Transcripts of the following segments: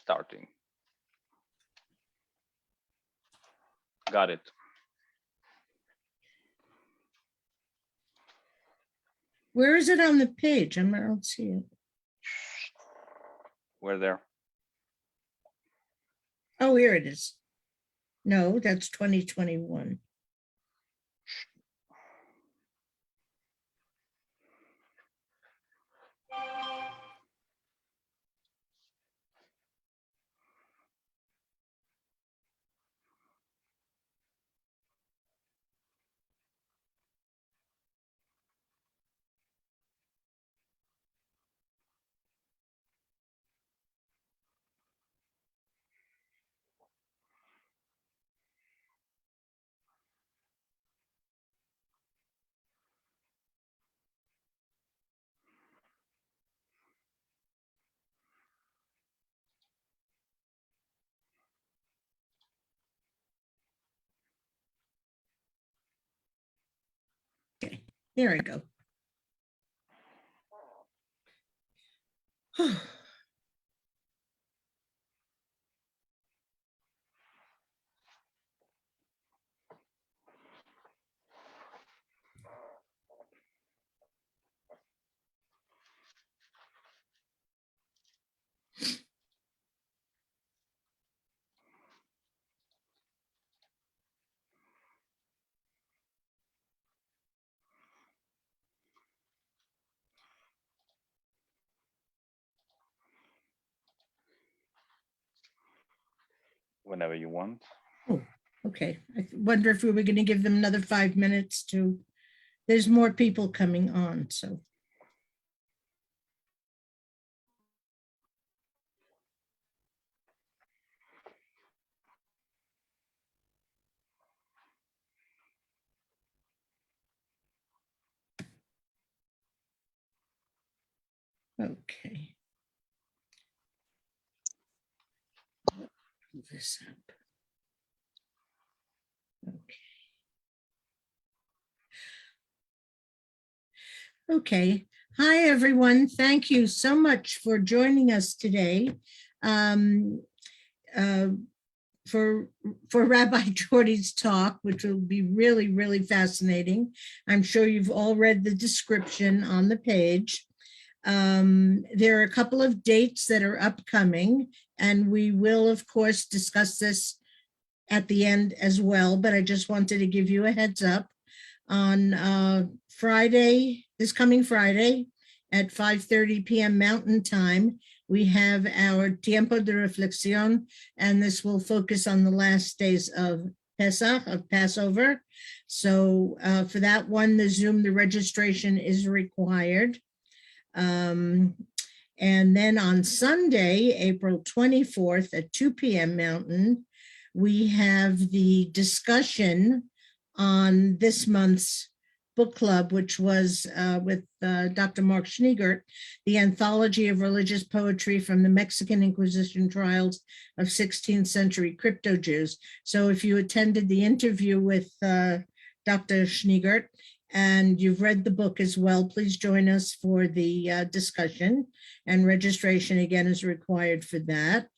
starting. Got it. Where is it on the page? I don't see it. We're there. Oh, here it is. No, that's 2021. Okay, there I go. Whenever you want. Oh, okay. I wonder if we were going to give them another 5 minutes to, there's more people coming on, so. Okay. Move this up. Okay. Okay. Hi, everyone. Thank you so much for joining us today. For Rabbi Jordy's talk, which will be really, really fascinating. I'm sure you've all read the description on the page. There are a couple of dates that are upcoming, and we will, of course, discuss this at the end as well, but I just wanted to give you a heads up. On Friday, this coming Friday at 5:30 p.m. Mountain Time, we have our Tiempo de Reflexión, and this will focus on the last days of Pesach, of Passover. So for that one, the registration is required. And then on Sunday, April 24th at 2 p.m. Mountain, we have the discussion on this month's book club, which was with Dr. Mark Schneegert, the anthology of religious poetry from the Mexican Inquisition trials of 16th century crypto Jews. So if you attended the interview with Dr. Schneegert and you've read the book as well, please join us for the discussion, and registration again is required for that.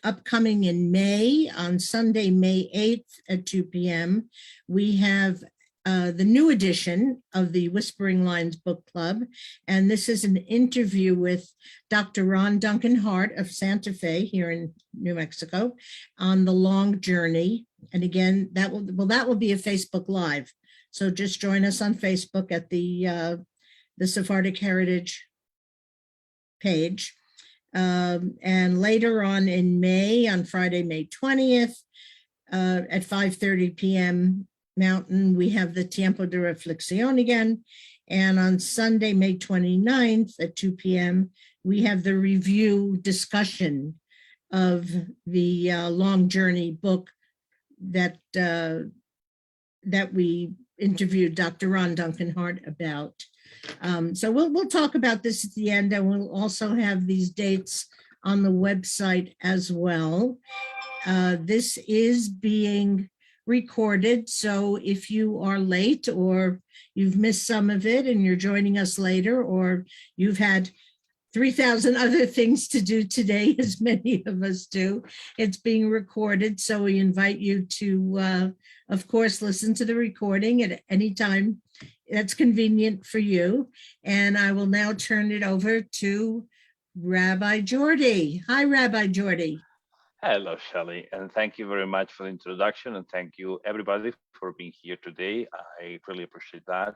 Upcoming in May, on Sunday, May 8th at 2 p.m., we have the new edition of the Whispering Lines Book Club. And this is an interview with Dr. Ron Duncan Hart of Santa Fe here in New Mexico on the long journey. And again, that will be a Facebook Live. So just join us on Facebook at the Sephardic Heritage page. And later on in May, on Friday, May 20th, at 5:30 p.m. Mountain, we have the Tiempo de Reflexión again. And on Sunday, May 29th at 2 p.m., we have the review discussion of the Long Journey book that we interviewed Dr. Ron Duncan Hart about. So we'll talk about this at the end, and we'll also have these dates on the website as well. This is being recorded, so if you are late or you've missed some of it and you're joining us later, or you've had 3,000 other things to do today, as many of us do. It's being recorded, so we invite you to, of course, listen to the recording at any time that's convenient for you. And I will now turn it over to Rabbi Jordy. Hi, Rabbi Jordy. Hello, Shelley, and thank you very much for the introduction, and thank you everybody for being here today. I really appreciate that.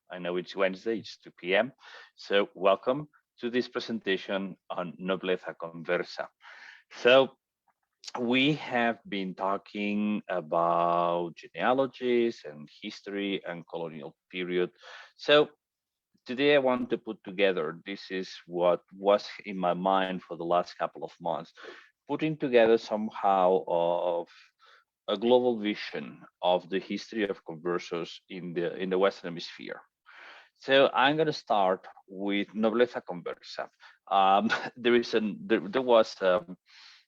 I know it's Wednesday, it's 2 p.m. So welcome to this presentation on Nobleza Conversa. So we have been talking about genealogies and history and colonial period. So today I want to put together, this is what was in my mind for the last couple of months, putting together somehow of a global vision of the history of conversos in the Western Hemisphere. So I'm going to start with Nobleza Conversa. There was a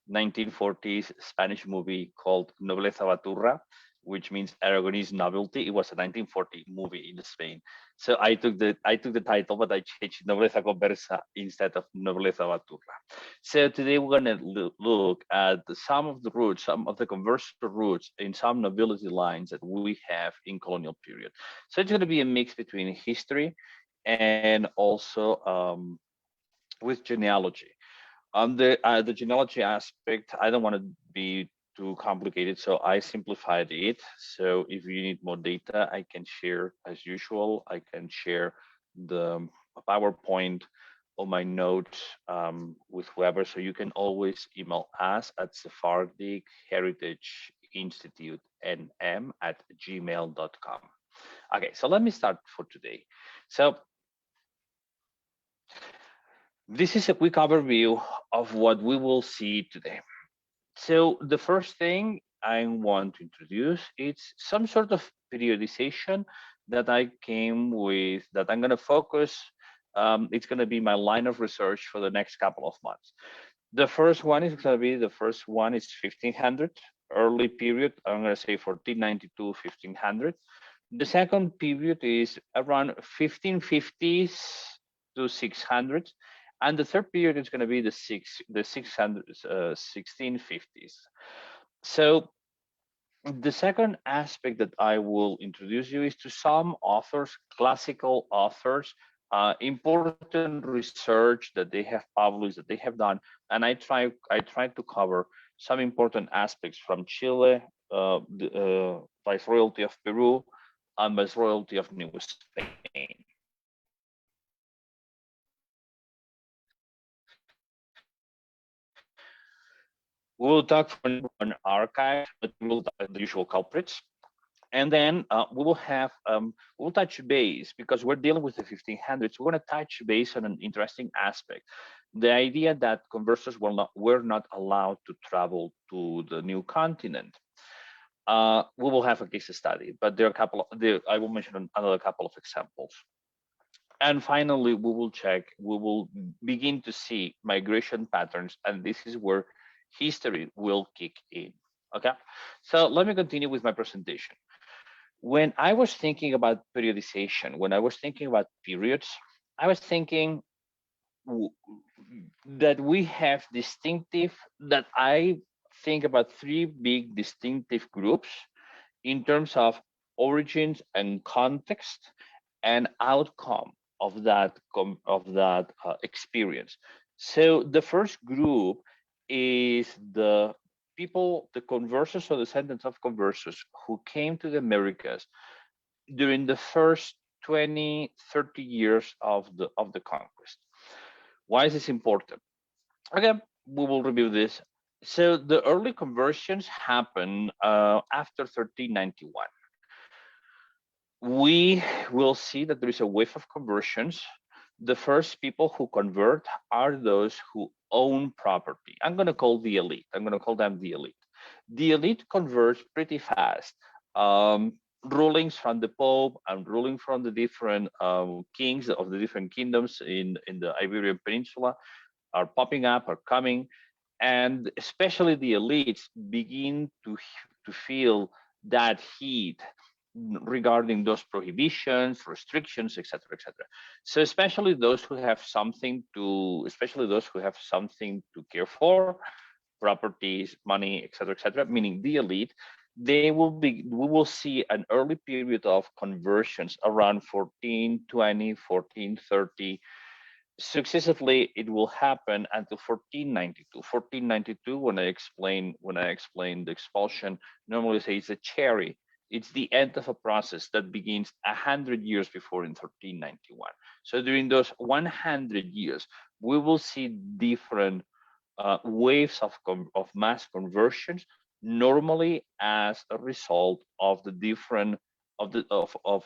1940s Spanish movie called Nobleza Baturra, which means Aragonese nobility. It was a 1940 movie in Spain. So I took the title, but I changed Nobleza Conversa instead of Nobleza Baturra. So today we're going to look at some of the roots, some of the converso roots in some nobility lines that we have in colonial period. So it's going to be a mix between history and also with genealogy. On the genealogy aspect, I don't want to be too complicated, so I simplified it. So if you need more data, I can share as usual. I can share the PowerPoint or my notes with whoever. So you can always email us at Sephardic Heritage Institute nm@gmail.com. Okay, so let me start for today. So this is a quick overview of what we will see today. So the first thing I want to introduce is some sort of periodization that I came with, that I'm going to focus. It's going to be my line of research for the next couple of months. The first one is going to be, 1500, early period. I'm going to say 1492, 1500. The second period is around 1550s to 600. And the third period is going to be the 1650s. So the second aspect that I will introduce you is to some authors, classical authors, important research that they have published, that they have done, and I try to cover some important aspects from Chile, the Viceroyalty of Peru, and Viceroyalty of New Spain. We'll talk on archive, but we'll the usual culprits, and then we will have we'll touch base, because we're dealing with the 1500s. We're going to touch base on an interesting aspect: the idea that conversos were not allowed to travel to the new continent. We will have a case study, but there are a couple. I will mention another couple of examples. And finally, we will begin to see migration patterns, and this is where history will kick in. Okay, so let me continue with my presentation. When I was thinking about periodization, when I was thinking about periods, I was thinking that we have that I think about three big distinctive groups in terms of origins and context and outcome of that experience. So the first group is the people, the conversos or descendants of conversos, who came to the Americas during the first 20, 30 years of the conquest. Why is this important? Again, we will review this. So the early conversions happen after 1391. We will see that there is a wave of conversions. The first people who convert are those who own property. I'm going to call the elite. I'm going to call them the elite. The elite converts pretty fast. Rulings from the Pope and ruling from the different kings of the different kingdoms in the Iberian Peninsula are popping up, are coming, and especially the elites begin to feel that heat regarding those prohibitions, restrictions, etc., etc. So especially those who have something to, especially those who have something to care for, properties, money, etc., etc., meaning the elite, we will see an early period of conversions around 1420, 1430. Successively, it will happen until 1492. 1492, when I explain the expulsion, normally say it's a cherry. It's the end of a process that begins 100 years before in 1391. So during those 100 years, we will see different waves of mass conversions, normally as a result of the different of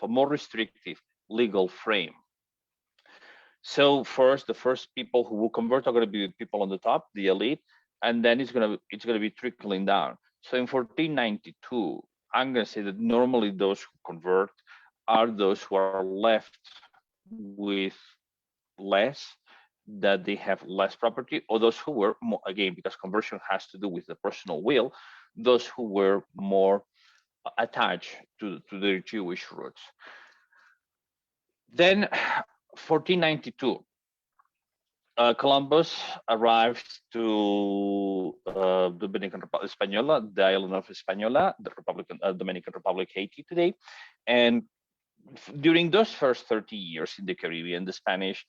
a more restrictive legal frame. So first, the first people who will convert are going to be people on the top, the elite, and then it's going to be trickling down. So in 1492, I'm going to say that normally those who convert are those who are left with less, that they have less property, or those who were more, again, because conversion has to do with the personal will, those who were more attached to their Jewish roots. Then 1492, Columbus arrives to Dominican Republic, Hispaniola, the island of Hispaniola, the Dominican Republic, Haiti today. And during those first 30 years in the Caribbean, the Spanish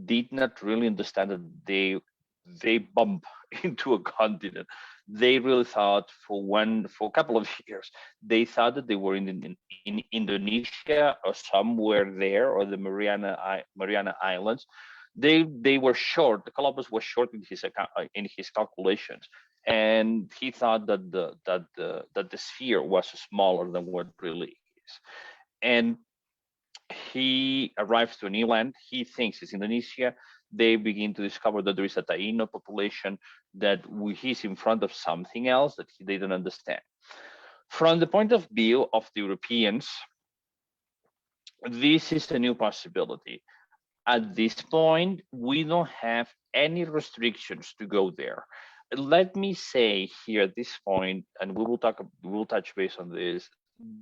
did not really understand that they bump into a continent. They really thought for a couple of years, they thought that they were in Indonesia or somewhere there, or the Mariana Islands. They were short. Columbus was short in his calculations, and he thought that the sphere was smaller than what it really is. And he arrives to a new land. He thinks it's Indonesia. They begin to discover that there is a Taino population, that he's in front of something else that they don't understand. From the point of view of the Europeans, this is a new possibility. At this point, we don't have any restrictions to go there. Let me say here at this point, and we will touch base on this,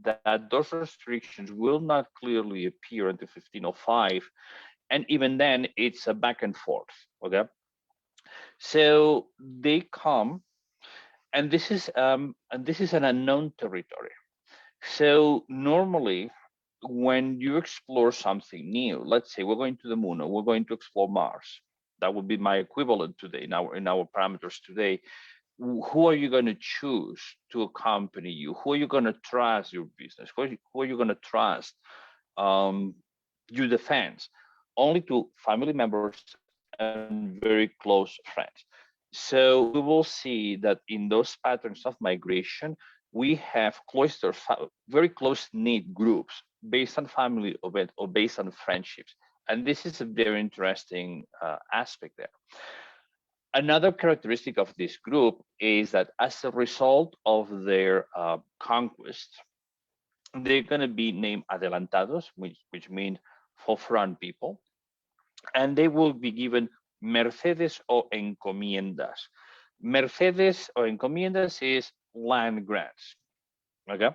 that those restrictions will not clearly appear until 1505, and even then, it's a back and forth. Okay, so they come, and this is an unknown territory. So normally, when you explore something new, let's say we're going to the moon or we're going to explore Mars, that would be my equivalent today in our parameters today. Who are you going to choose to accompany you? Who are you going to trust your business? Who are you going to trust your defense? Only to family members and very close friends. So we will see that in those patterns of migration, we have cloistered, very close-knit groups based on family or based on friendships. And this is a very interesting aspect there. Another characteristic of this group is that as a result of their conquest, they're going to be named adelantados, which means forefront people, and they will be given mercedes o encomiendas. Mercedes or encomiendas is land grants. Okay,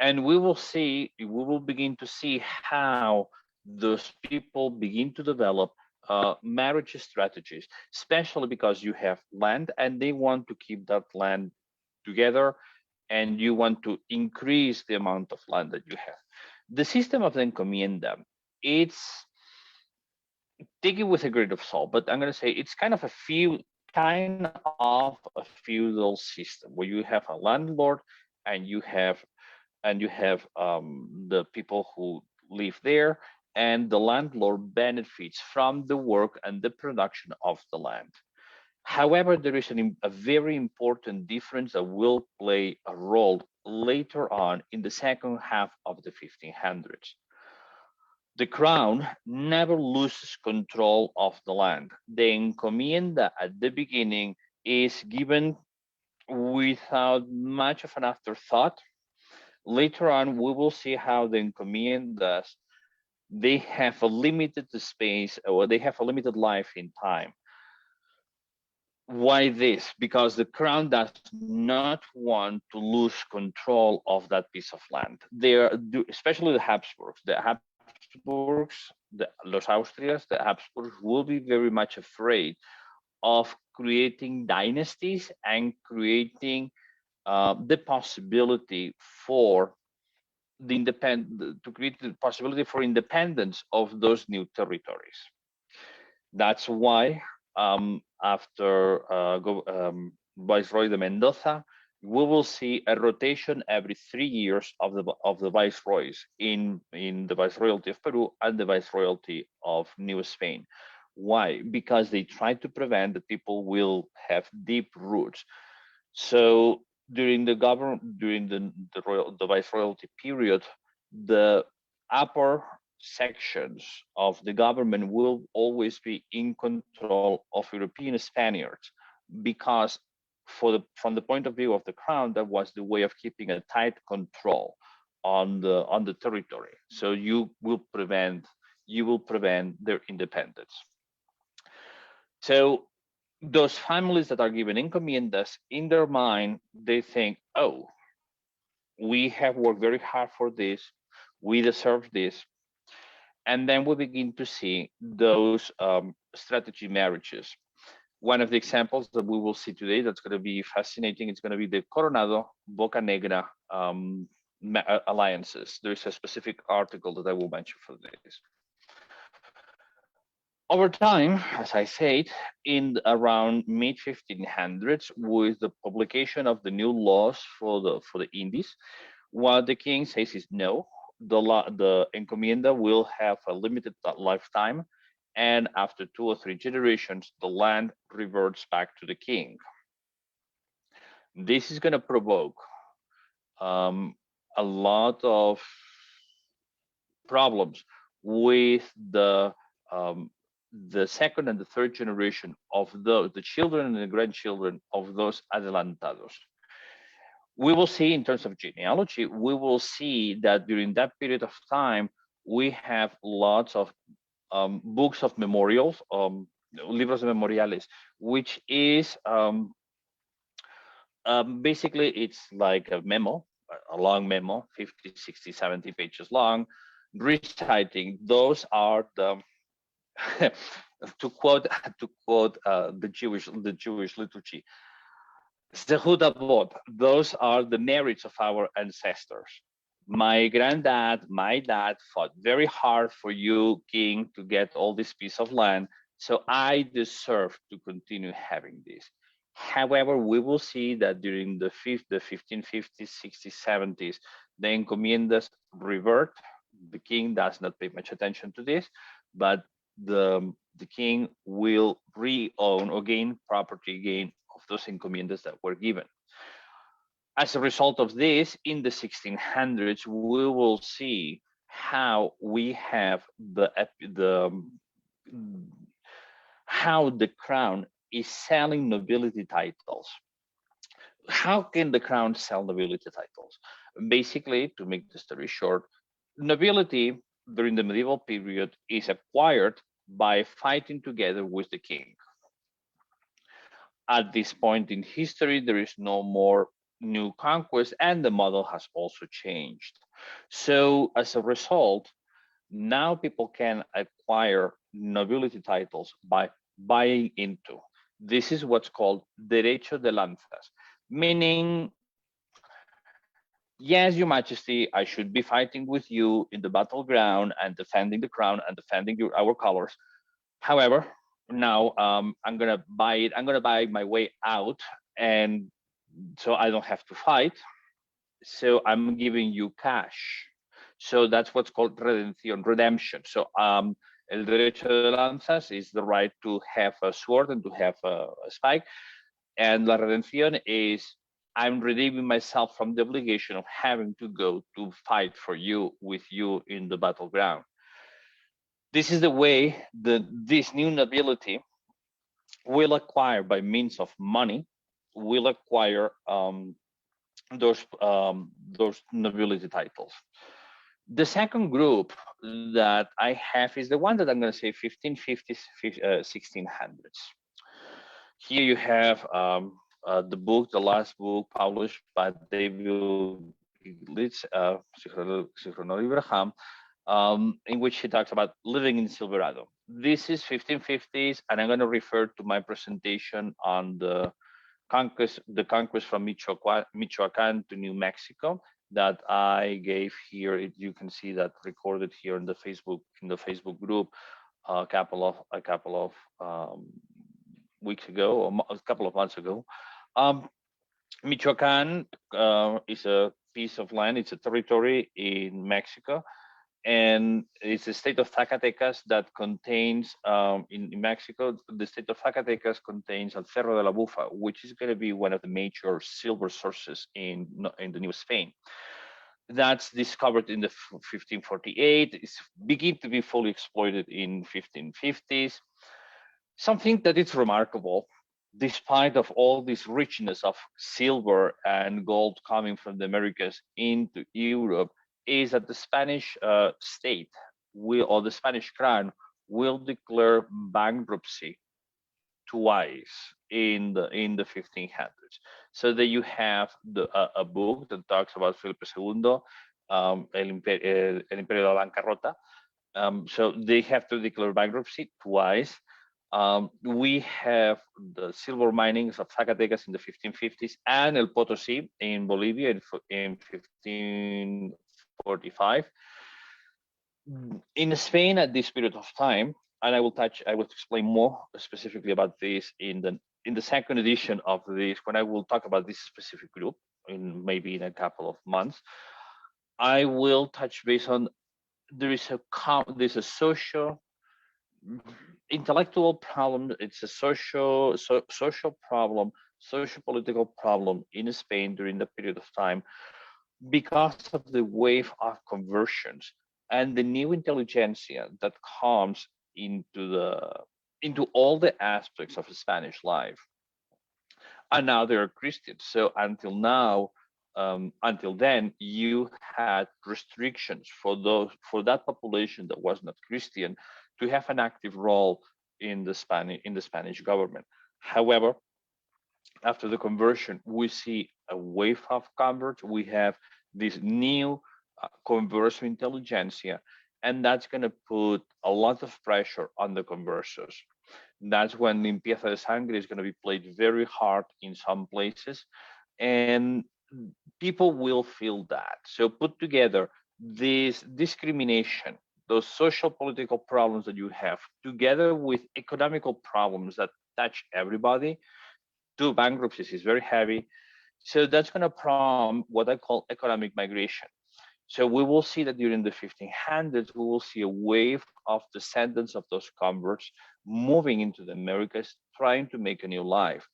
and we will begin to see how those people begin to develop marriage strategies, especially because you have land and they want to keep that land together, and you want to increase the amount of land that you have. The system of the encomienda, it's, take it with a grain of salt, but I'm going to say it's kind of a feudal system where you have a landlord and you have the people who live there, and the landlord benefits from the work and the production of the land. However, there is a very important difference that will play a role later on in the second half of the 1500s. The crown never loses control of the land. The encomienda at the beginning is given without much of an afterthought. Later on, we will see how the encomiendas, they have a limited space, or they have a limited life in time. Why this? Because the crown does not want to lose control of that piece of land. They are, especially the Habsburgs. The Habsburgs, Los Austrias, the Habsburgs will be very much afraid of creating dynasties and creating the possibility for to create the possibility for independence of those new territories. That's why after Viceroy de Mendoza, we will see a rotation every 3 years of the viceroys in the Viceroyalty of Peru and the Viceroyalty of New Spain. Why? Because they try to prevent that people will have deep roots. So during the viceroyalty period, the upper sections of the government will always be in control of European Spaniards, because from the point of view of the crown, that was the way of keeping a tight control on the territory. So you will prevent their independence. So those families that are given encomiendas, in their mind, they think, oh, we have worked very hard for this, we deserve this. And then we begin to see those strategy marriages. One of the examples that we will see today that's going to be fascinating is going to be the Coronado Boca Negra alliances. There's a specific article that I will mention for this. Over time, as I said, in around mid 1500s, with the publication of the new laws for the Indies, what the king says is no, the encomienda will have a limited lifetime, and after 2 or 3 generations, the land reverts back to the king. This is going to provoke a lot of problems with the second and the third generation of the children and the grandchildren of those adelantados. We will see, in terms of genealogy, we will see that during that period of time, we have lots of books of memorials, libros memoriales, which is basically it's like a memo, a long memo, 50, 60, 70 pages long, reciting those are the to quote the Jewish liturgy, Zehudavot, those are the merits of our ancestors. My granddad, my dad fought very hard for you, king, to get all this piece of land, so I deserve to continue having this. However, we will see that during the 1550s, 60s, 70s, the encomiendas revert. The king does not pay much attention to this, but the king will re-own or gain property gain of those encomiendas that were given. As a result of this, in the 1600s, we will see how we have how the crown is selling nobility titles. How can the crown sell nobility titles? Basically, to make the story short, nobility during the medieval period is acquired by fighting together with the king. At this point in history, there is no more new conquest, and the model has also changed. So as a result, now people can acquire nobility titles by buying into. This is what's called derecho de lanzas, meaning, yes, your majesty, I should be fighting with you in the battleground and defending the crown and defending our colors. However, now I'm gonna buy it. I'm gonna buy my way out, and so I don't have to fight. So I'm giving you cash. So that's what's called redemption. So el derecho de lanzas is the right to have a sword and to have a spike, and la redención is I'm redeeming myself from the obligation of having to go to fight for you with you in the battleground. This is the way that this new nobility will acquire, by means of money, will acquire those nobility titles. The second group that I have is the one that I'm going to say 1550s, 1600s. Here you have the book, the last book published by David Giglitz, Sichrono Ibrahim, in which he talks about living in Silverado. This is 1550s, and I'm going to refer to my presentation on the conquest from Michoacan to New Mexico that I gave here. You can see that recorded here in the Facebook group a couple of weeks ago, or a couple of months ago. Um, Michoacan is a piece of land. It's a territory in Mexico, and it's the state of Zacatecas that contains, in Mexico, the state of Zacatecas contains El Cerro de la Bufa, which is going to be one of the major silver sources in the New Spain. That's discovered in the 1548. It's begin to be fully exploited in 1550s. Something that is remarkable, despite of all this richness of silver and gold coming from the Americas into Europe, is that the Spanish state will, or the Spanish crown will declare bankruptcy twice in the 1500s. So that you have a book that talks about Felipe II, El Imperio de la Bancarrota. So they have to declare bankruptcy twice. We have the silver minings of Zacatecas in the 1550s and El Potosí in Bolivia in 1545. In Spain at this period of time, and I will explain more specifically about this in the second edition of this, when I will talk about this specific group in maybe in a couple of months. I will touch base on there's a social intellectual problem. It's a social problem, social political problem in Spain during the period of time because of the wave of conversions and the new intelligentsia that comes into all the aspects of Spanish life. And now they're Christians. So until then, you had restrictions for that population that was not Christian to have an active role in the Spanish government. However, after the conversion, we see a wave of converts. We have this new converso intelligentsia, and that's going to put a lot of pressure on the conversos. That's when limpieza de sangre is going to be played very hard in some places, and people will feel that. So put together this discrimination, those social political problems that you have, together with economical problems that touch everybody. Two bankruptcies is very heavy. So that's going to prompt what I call economic migration. So we will see that during the 1500s, we will see a wave of descendants of those converts moving into the Americas, trying to make a new life.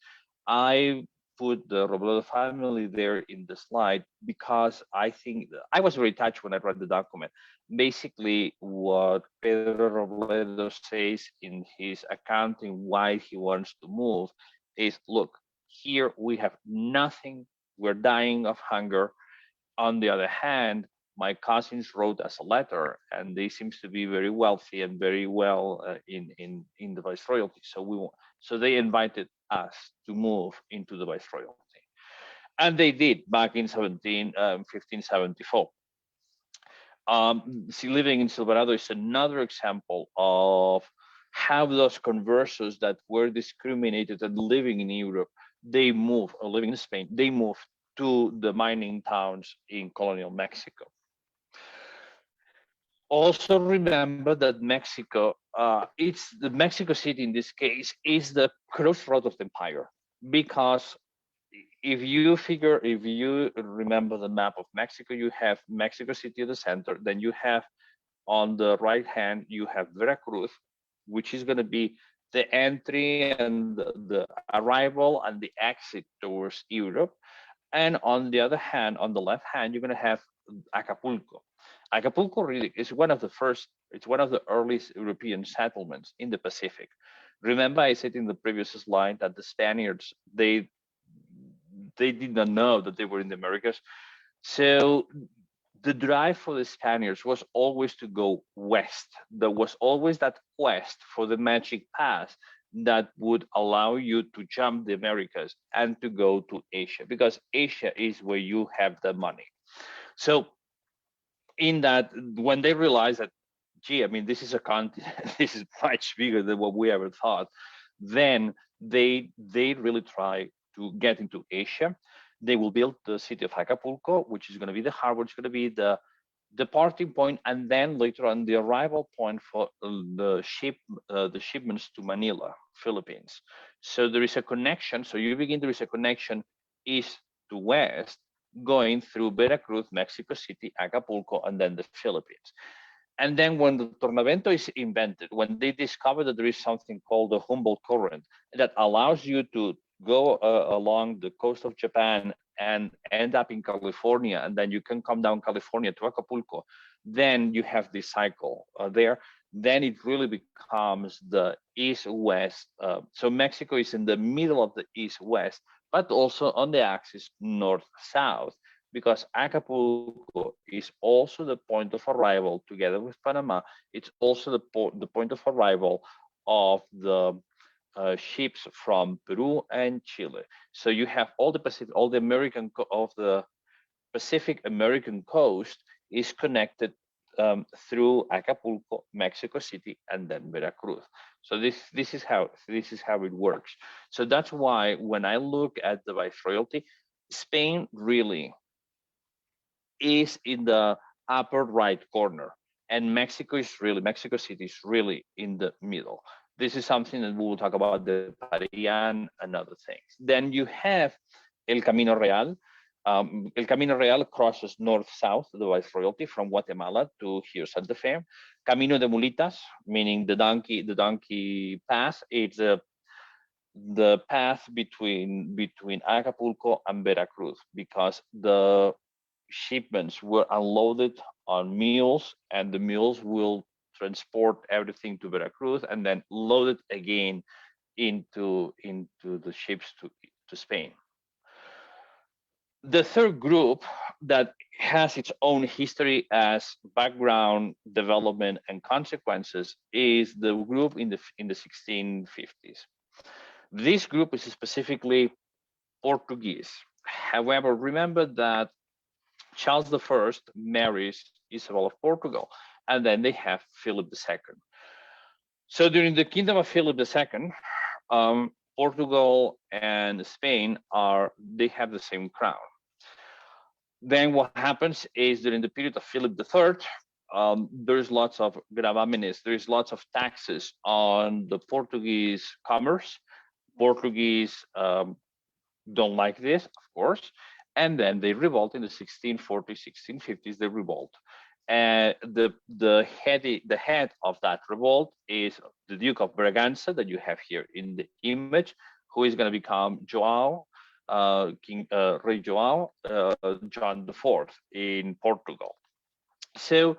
I put the Robledo family there in the slide because I think I was very touched when I read the document. Basically, what Pedro Robledo says in his accounting why he wants to move is, look, here we have nothing. We're dying of hunger. On the other hand, my cousins wrote us a letter, and they seems to be very wealthy and very well in the viceroyalty. So they invited us to move into the viceroyalty, and they did back in 1574. See, living in Silverado is another example of how those conversos that were discriminated and living in Europe, they move, or living in Spain, they move to the mining towns in colonial Mexico. Also remember that Mexico, it's the Mexico City in this case, is the crossroads of the empire. Because if you remember the map of Mexico, you have Mexico City at the center, then you have on the right hand, you have Veracruz, which is going to be the entry and the arrival and the exit towards Europe. And on the other hand, on the left hand, you're going to have Acapulco. Acapulco really is one of the first, it's one of the earliest European settlements in the Pacific. Remember I said in the previous slide that the Spaniards, they did not know that they were in the Americas. So the drive for the Spaniards was always to go west. There was always that quest for the magic pass that would allow you to jump the Americas and to go to Asia, because Asia is where you have the money. So in that, when they realize that, gee, I mean, this is a continent, this is much bigger than what we ever thought, then they really try to get into Asia. They will build the city of Acapulco, which is going to be the harbor, it's going to be the departing point, and then later on the arrival point for the shipments to Manila, Philippines. So there is a connection. So you begin, there is a connection east to west, going through Veracruz, Mexico City, Acapulco, and then the Philippines. And then when the Tornavento is invented, when they discover that there is something called the Humboldt Current that allows you to go along the coast of Japan and end up in California, and then you can come down California to Acapulco, then you have this cycle there. Then it really becomes the east-west. So Mexico is in the middle of the east-west, but also on the axis north-south, because Acapulco is also the point of arrival, together with Panama. It's also the point of arrival of the ships from Peru and Chile. So you have all the Pacific, all the of the Pacific American coast is connected through Acapulco, Mexico City, and then Veracruz. So this is how it works. So that's why when I look at the viceroyalty, Spain really is in the upper right corner, and Mexico City is really in the middle. This is something that we will talk about, the Parian and other things. Then you have El Camino Real. El Camino Real crosses north-south the viceroyalty from Guatemala to here Santa Fe. Camino de Mulitas, meaning the donkey path. It's the path between Acapulco and Veracruz, because the shipments were unloaded on mules, and the mules will transport everything to Veracruz and then load it again into the ships to Spain. The third group that has its own history as background, development, and consequences is the group in the 1650s. This group is specifically Portuguese. However, remember that Charles I marries Isabel of Portugal, and then they have Philip II. So during the kingdom of Philip II, Portugal and Spain they have the same crown. Then what happens is, during the period of Philip III, there's lots of gravamenes, there's lots of taxes on the Portuguese commerce. Portuguese don't like this, of course, and then they revolt in the 1640s, 1650s. They revolt, and the head of that revolt is the Duke of Braganza that you have here in the image, who is going to become Joao, Rey Joao, John IV in Portugal. So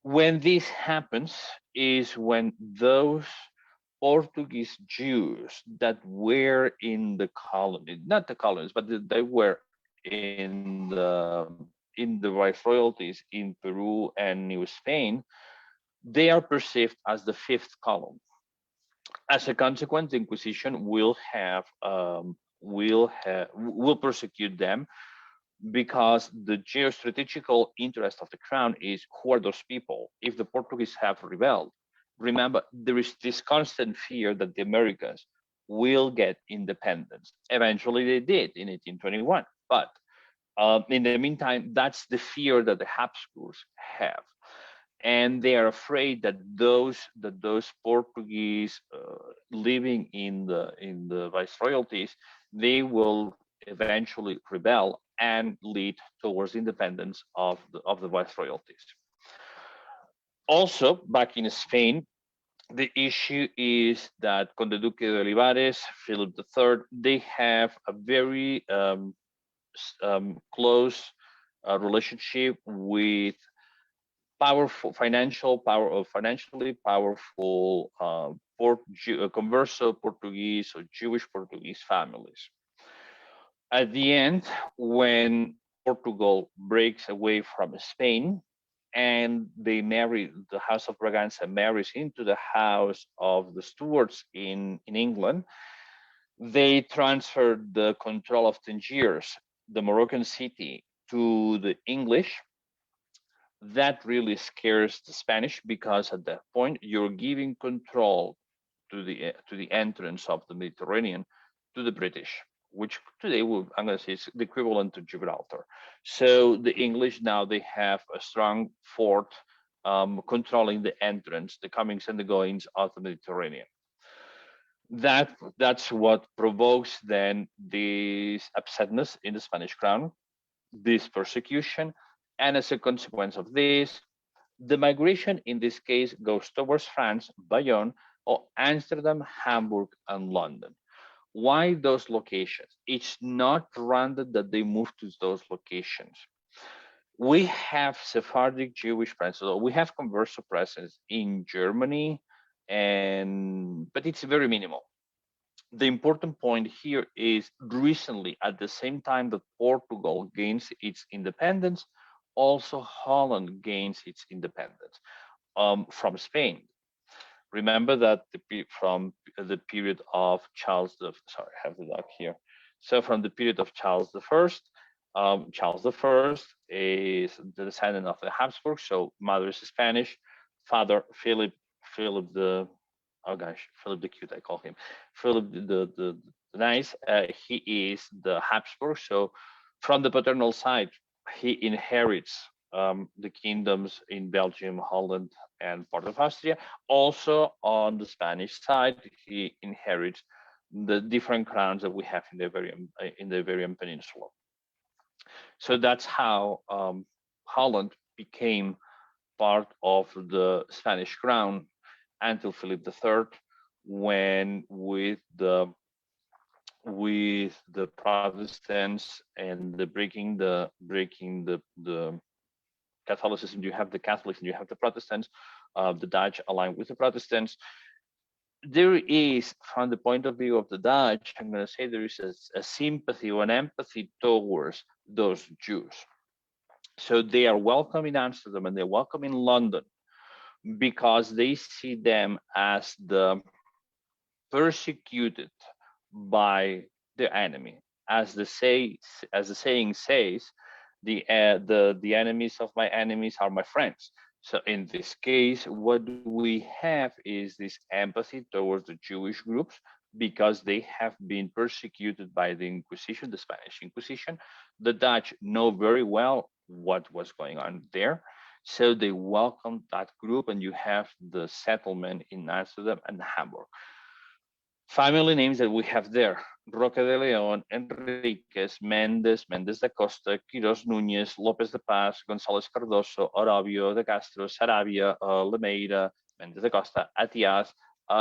when this happens is when those Portuguese Jews that were in the colony, not the colonies, but they were in the viceroyalties in Peru and New Spain, they are perceived as the fifth column. As a consequence, the Inquisition will persecute them, because the geostrategical interest of the crown is, who are those people? If the Portuguese have rebelled, remember, there is this constant fear that the Americans will get independence. Eventually they did in 1821, but in the meantime, that's the fear that the Habsburgs have. And they are afraid that those Portuguese living in the viceroyalties, they will eventually rebel and lead towards independence of the viceroyalties. Also, back in Spain, the issue is that Conde Duque de Olivares, Philip III, they have a very close relationship with financially powerful Converso Portuguese or Jewish Portuguese families. At the end, when Portugal breaks away from Spain, and they marry, the House of Braganza marries into the House of the Stuarts in England. They transferred the control of Tangiers, the Moroccan city, to the English. That really scares the Spanish, because at that point you're giving control to the entrance of the Mediterranean to the British, which today I'm going to say is the equivalent to Gibraltar. So the English now, they have a strong fort controlling the entrance, the comings and the goings of the Mediterranean. That's what provokes then this upsetness in the Spanish crown, this persecution, and as a consequence of this, the migration in this case goes towards France, Bayonne, or Amsterdam, Hamburg, and London. Why those locations? It's not random that they move to those locations. We have Sephardic Jewish presence, or we have Converso presence in Germany, but it's very minimal. The important point here is recently, at the same time that Portugal gains its independence, also Holland gains its independence from Spain. Remember that from the period of Charles the, sorry, I have the doc here. So from the period of Charles the First, Charles the First is the descendant of the Habsburg, so mother is Spanish, father Philip the, oh gosh, Philip the Cute, I call him, Philip the Nice. He is the Habsburg, so from the paternal side, he inherits the kingdoms in Belgium, Holland, and part of Austria. Also, on the Spanish side, he inherits the different crowns that we have in the Iberian Peninsula. So that's how Holland became part of the Spanish crown until Philip III, when with the Protestants and the breaking the Catholicism, you have the Catholics and you have the Protestants. The Dutch aligned with the Protestants. There is, from the point of view of the Dutch, I'm going to say there is a sympathy or an empathy towards those Jews. So they are welcome in Amsterdam and they're welcome in London, because they see them as the persecuted by the enemy. As the saying says, the enemies of my enemies are my friends. So in this case, what we have is this empathy towards the Jewish groups, because they have been persecuted by the Inquisition, the Spanish Inquisition. The Dutch know very well what was going on there. So they welcomed that group, and you have the settlement in Amsterdam and Hamburg. Family names that we have there: Roque de Leon, Enriquez, Mendes, Mendes da Costa, Quiros Núñez, López de Paz, González Cardoso, Orobio de Castro, Sarabia, Lemeira, Mendes da Costa, Atias,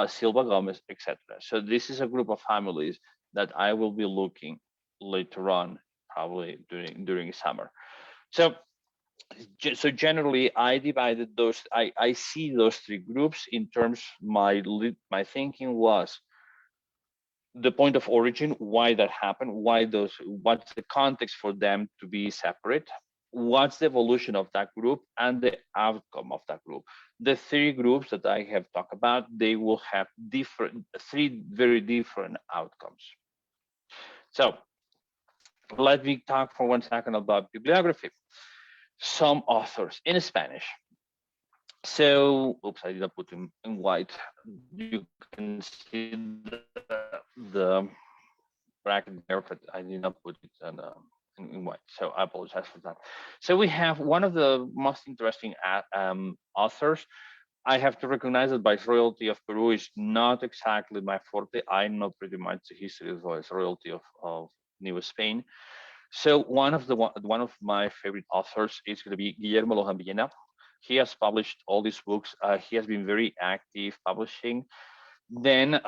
Silva Gomez, etc. So this is a group of families that I will be looking later on, probably during summer. So generally, I divided those. I see those three groups in terms. My thinking was the point of origin, why that happened, what's the context for them to be separate, what's the evolution of that group, and the outcome of that group. The three groups that I have talked about, they will have three very different outcomes. So let me talk for 1 second about bibliography. Some authors in Spanish. So, oops, I did not put them in white. You can see the bracket there, but I did not put it in white. So I apologize for that. So we have one of the most interesting authors. I have to recognize that Viceroyalty of Peru is not exactly my forte. I know pretty much the history of Viceroyalty of New Spain. So one of my favorite authors is going to be Guillermo Lohan Villena. He has published all these books. He has been very active publishing. Then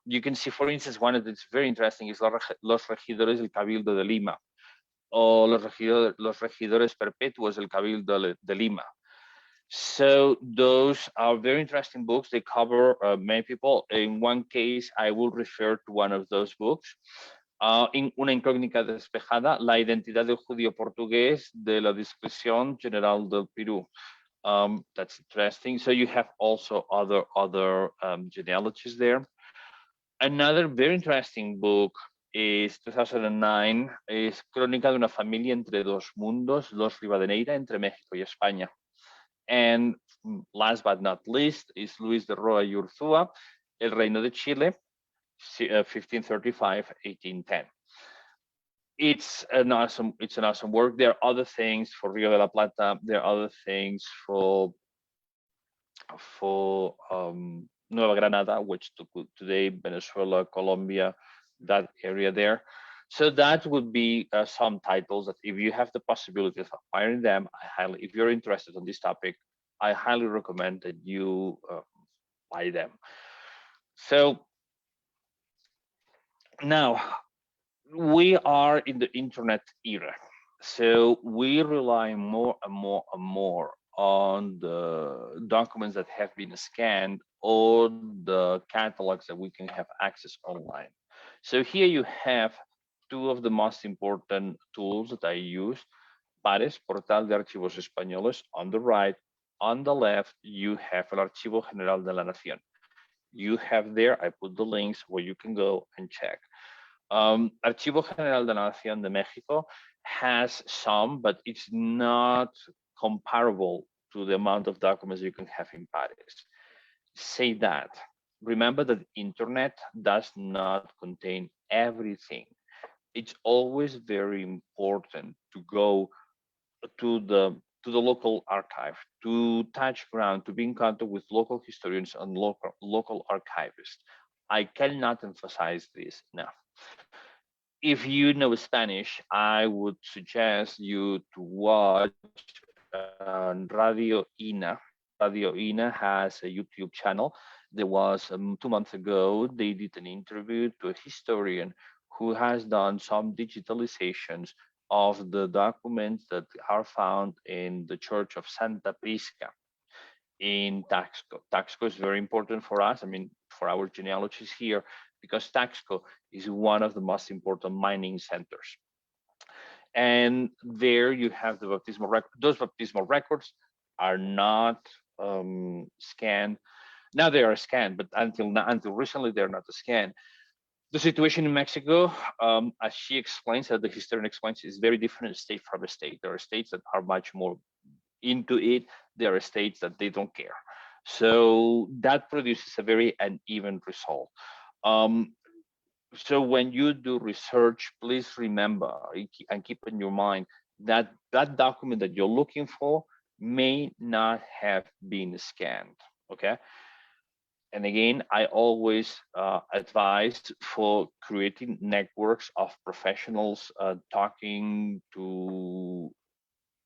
you can see, for instance, one that's very interesting is Los Regidores del Cabildo de Lima, or Los Regidores Perpetuos del Cabildo de Lima. So those are very interesting books. They cover many people. In one case, I will refer to one of those books. En Una incógnita despejada, la identidad del judío portugués de la discreción general del Perú. That's interesting. So you have also other genealogies there. Another very interesting book is 2009, is Crónica de una familia entre dos mundos, Los Rivadeneira, entre México y España. And last but not least is Luis de Roa y Urzúa, El Reino de Chile, 1535-1810. It's an awesome work. There are other things for Rio de la Plata. There are other things for Nueva Granada, which today Venezuela, Colombia, that area there. So that would be some titles that if you have the possibility of acquiring them, if you're interested on this topic, I highly recommend that you buy them. So now we are in the internet era. So we rely more and more and more on the documents that have been scanned or the catalogs that we can have access online. So here you have two of the most important tools that I use. Pares, Portal de Archivos Españoles, on the right. On the left, you have el Archivo General de la Nación. You have there, I put the links where you can go and check. Archivo General de la Nación de México has some, but it's not comparable to the amount of documents you can have in Paris. Say that. Remember that internet does not contain everything. It's always very important to go to the local archive, to touch ground, to be in contact with local historians and local archivists. I cannot emphasize this enough. If you know Spanish, I would suggest you to watch Radio INA. Radio INA has a YouTube channel. There was 2 months ago, they did an interview to a historian who has done some digitalizations of the documents that are found in the Church of Santa Prisca in Taxco. Taxco is very important for us, I mean, for our genealogies here, because Taxco is one of the most important mining centers. And there you have the baptismal record. Those baptismal records are not scanned. Now they are scanned, but until recently, they're not scanned. The situation in Mexico, as she explains, as the historian explains, is very different state from state. There are states that are much more into it. There are states that they don't care. So that produces a very uneven result. So when you do research, please remember and keep in your mind that that document that you're looking for may not have been scanned, okay? And again, I always advise for creating networks of professionals, talking to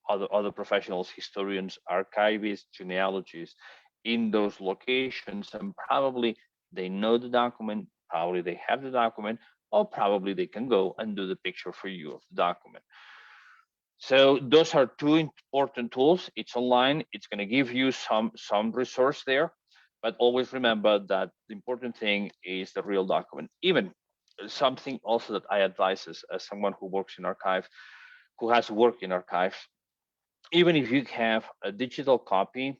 other professionals, historians, archivists, genealogists in those locations, and probably they know the document, probably they have the document, or probably they can go and do the picture for you of the document. So those are two important tools. It's online. It's going to give you some resource there, but always remember that the important thing is the real document. Even something also that I advise as someone who works in archive, who has worked in archives, even if you have a digital copy,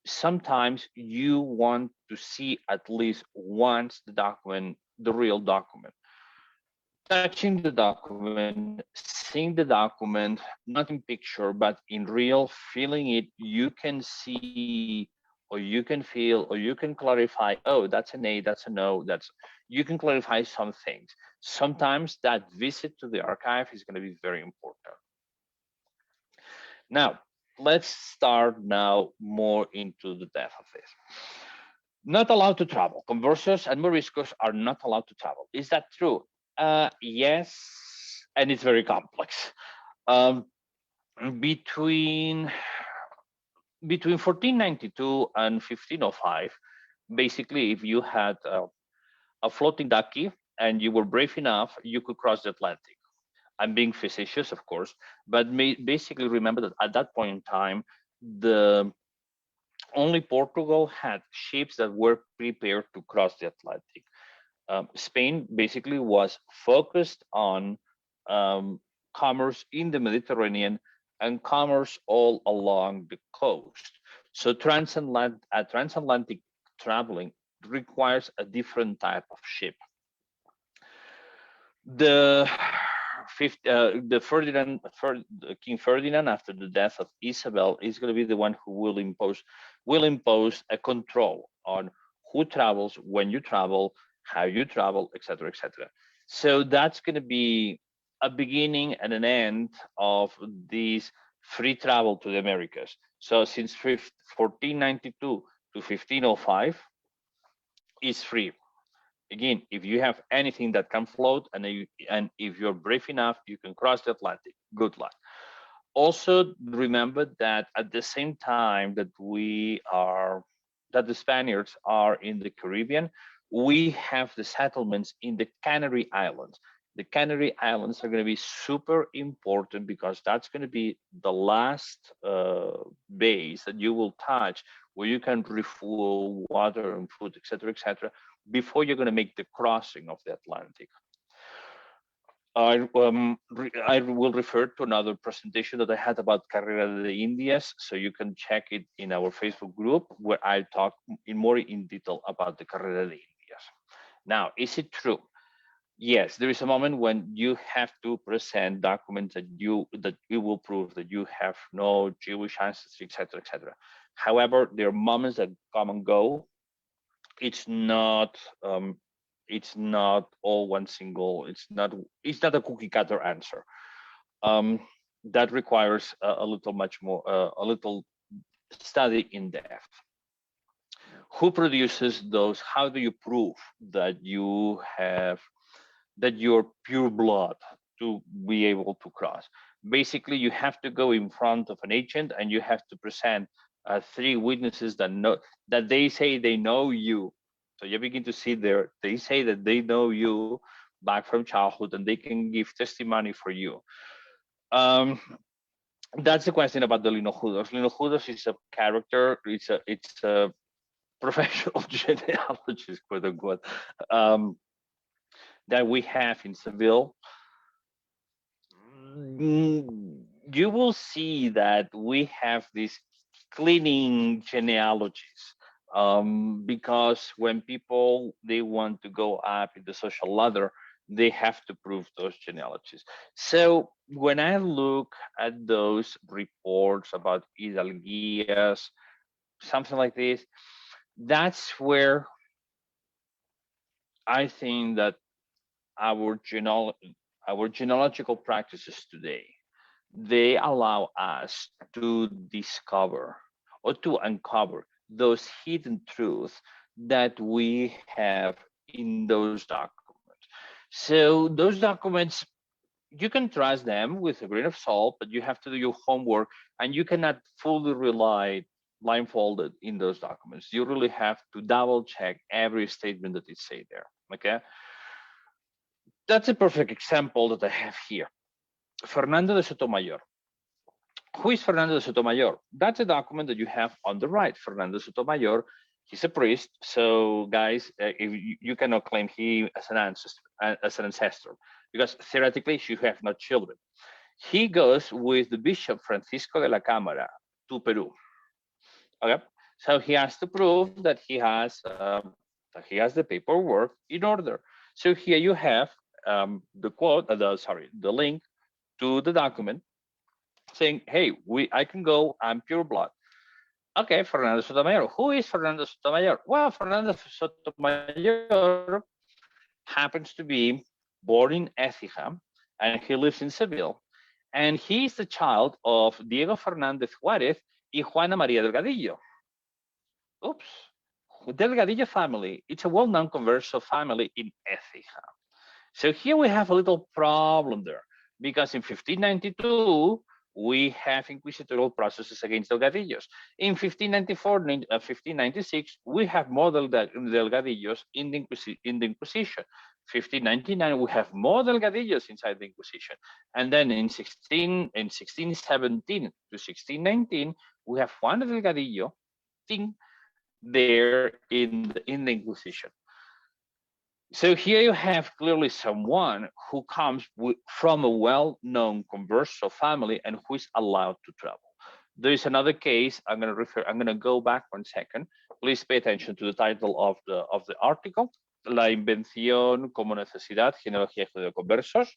sometimes you want to see at least once the document, the real document. Touching the document, seeing the document, not in picture, but in real, feeling it, you can see, or you can feel, or you can clarify, oh, that's an A, that's a no, you can clarify some things. Sometimes that visit to the archive is going to be very important. Now, let's start now more into the depth of this. Not allowed to travel. Conversos and Moriscos are not allowed to travel. Is that true? Yes, and it's very complex. Between 1492 and 1505, basically, if you had a floating ducky and you were brave enough, you could cross the Atlantic. I'm being facetious, of course, but basically remember that at that point in time, only Portugal had ships that were prepared to cross the Atlantic. Spain basically was focused on commerce in the Mediterranean and commerce all along the coast. So transatlantic traveling requires a different type of ship. The King Ferdinand, after the death of Isabel, is going to be the one who will impose a control on who travels, when you travel, how you travel, etc., etc. So that's going to be a beginning and an end of this free travel to the Americas. So since 1492 to 1505 is free. Again, if you have anything that can float, and if you're brave enough, you can cross the Atlantic. Good luck. Also, remember that at the same time that the Spaniards are in the Caribbean, we have the settlements in the Canary Islands. The Canary Islands are going to be super important because that's going to be the last base that you will touch where you can refuel water and food, etc., before you're going to make the crossing of the Atlantic. I will refer to another presentation that I had about Carrera de Indias, so you can check it in our Facebook group where I talk more in detail about the Carrera de Indias. Now, is it true? Yes, there is a moment when you have to present documents that you will prove that you have no Jewish ancestry, etc., etc. However, there are moments that come and go. It's not all one single. It's not a cookie cutter answer. Um, that requires a little much more a little study in depth. Who produces those? How do you prove that you're pure blood to be able to cross? Basically, you have to go in front of an agent and you have to present three witnesses that they say they know you. So you begin to see there, they say that they know you back from childhood and they can give testimony for you. That's the question about the Linojudos. Linojudos is a character. It's a professional genealogist, quote unquote, that we have in Seville. You will see that we have these cleaning genealogies, because when people they want to go up in the social ladder, they have to prove those genealogies. So when I look at those reports about hidalguías, something like this, that's where I think that our genealogical practices today, they allow us to discover or to uncover those hidden truths that we have in those documents. So those documents, you can trust them with a grain of salt, but you have to do your homework and you cannot fully rely blindfolded in those documents. You really have to double check every statement that is said there. Okay. That's a perfect example that I have here. Fernando de Sotomayor. Who is Fernando de Sotomayor? That's a document that you have on the right. Fernando Sotomayor, he's a priest. So, guys, if you cannot claim he as an ancestor, because theoretically you have no children. He goes with the Bishop Francisco de la Cámara to Peru. Okay, so he has to prove that he has the paperwork in order. So here you have the link to the document saying, hey, I can go, I'm pure blood. Okay, Fernando Sotomayor. Who is Fernando Sotomayor? Well, Fernando Sotomayor happens to be born in Écija, and he lives in Seville. And he is the child of Diego Fernández Juárez y Juana María Delgadillo. Oops. Delgadillo family, it's a well-known Converso family in Écija. So here we have a little problem there, because in 1592, we have inquisitorial processes against Delgadillos. In 1594, 1596, we have more Delgadillos in the Inquisition. 1599, we have more Delgadillos inside the Inquisition. And then in 1617 to 1619, we have Juan Delgadillo there in the Inquisition. So here you have clearly someone who comes from a well-known converso family and who is allowed to travel. There is another case. I'm going to go back 1 second. Please pay attention to the title of the article. La invención como necesidad, genealogía de conversos.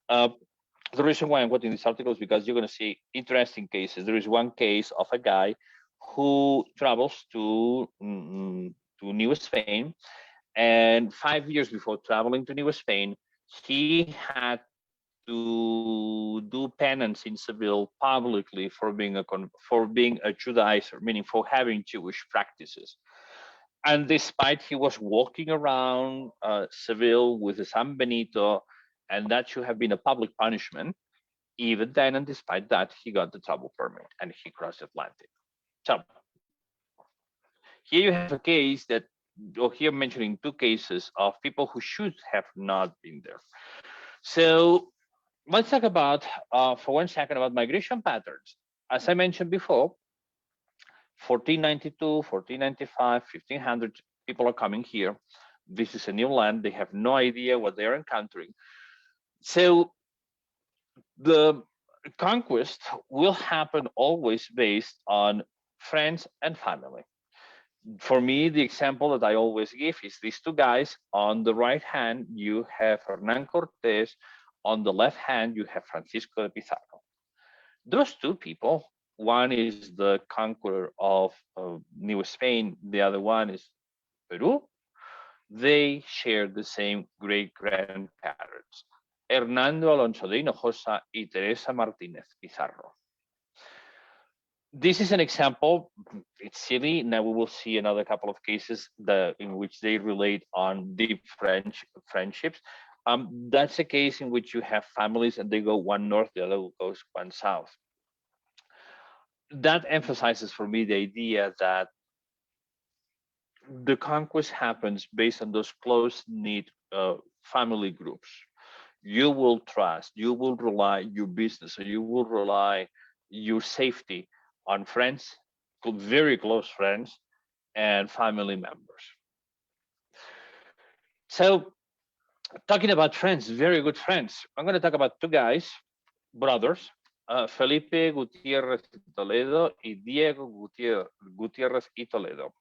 The reason why I'm quoting this article is because you're going to see interesting cases. There is one case of a guy who travels to New Spain, and 5 years before traveling to New Spain, he had to do penance in Seville publicly for being a Judaizer, meaning for having Jewish practices. And despite he was walking around Seville with the San Benito, and that should have been a public punishment, even then, and despite that, he got the travel permit and he crossed the Atlantic. So here you have a case that, or here I'm mentioning two cases of people who should have not been there. So let's talk about, for 1 second, about migration patterns. As I mentioned before, 1492, 1495, 1500, people are coming here. This is a new land. They have no idea what they're encountering. So the conquest will happen always based on friends and family. For me, the example that I always give is these two guys. On the right hand, you have Hernan Cortés. On the left hand, you have Francisco de Pizarro. Those two people, one is the conqueror of New Spain, the other one is Peru. They share the same great grandparents, Hernando Alonso de Hinojosa y Teresa Martínez Pizarro. This is an example. It's silly. Now we will see another couple of cases in which they relate on deep friendships. That's a case in which you have families and they go one north, the other goes one south. That emphasizes for me the idea that the conquest happens based on those close-knit family groups. You will trust, you will rely your business, or you will rely your safety on friends, very close friends, and family members. So, talking about friends, very good friends, I'm going to talk about two guys, brothers, Felipe Gutiérrez y Toledo y Diego Gutiérrez y Toledo.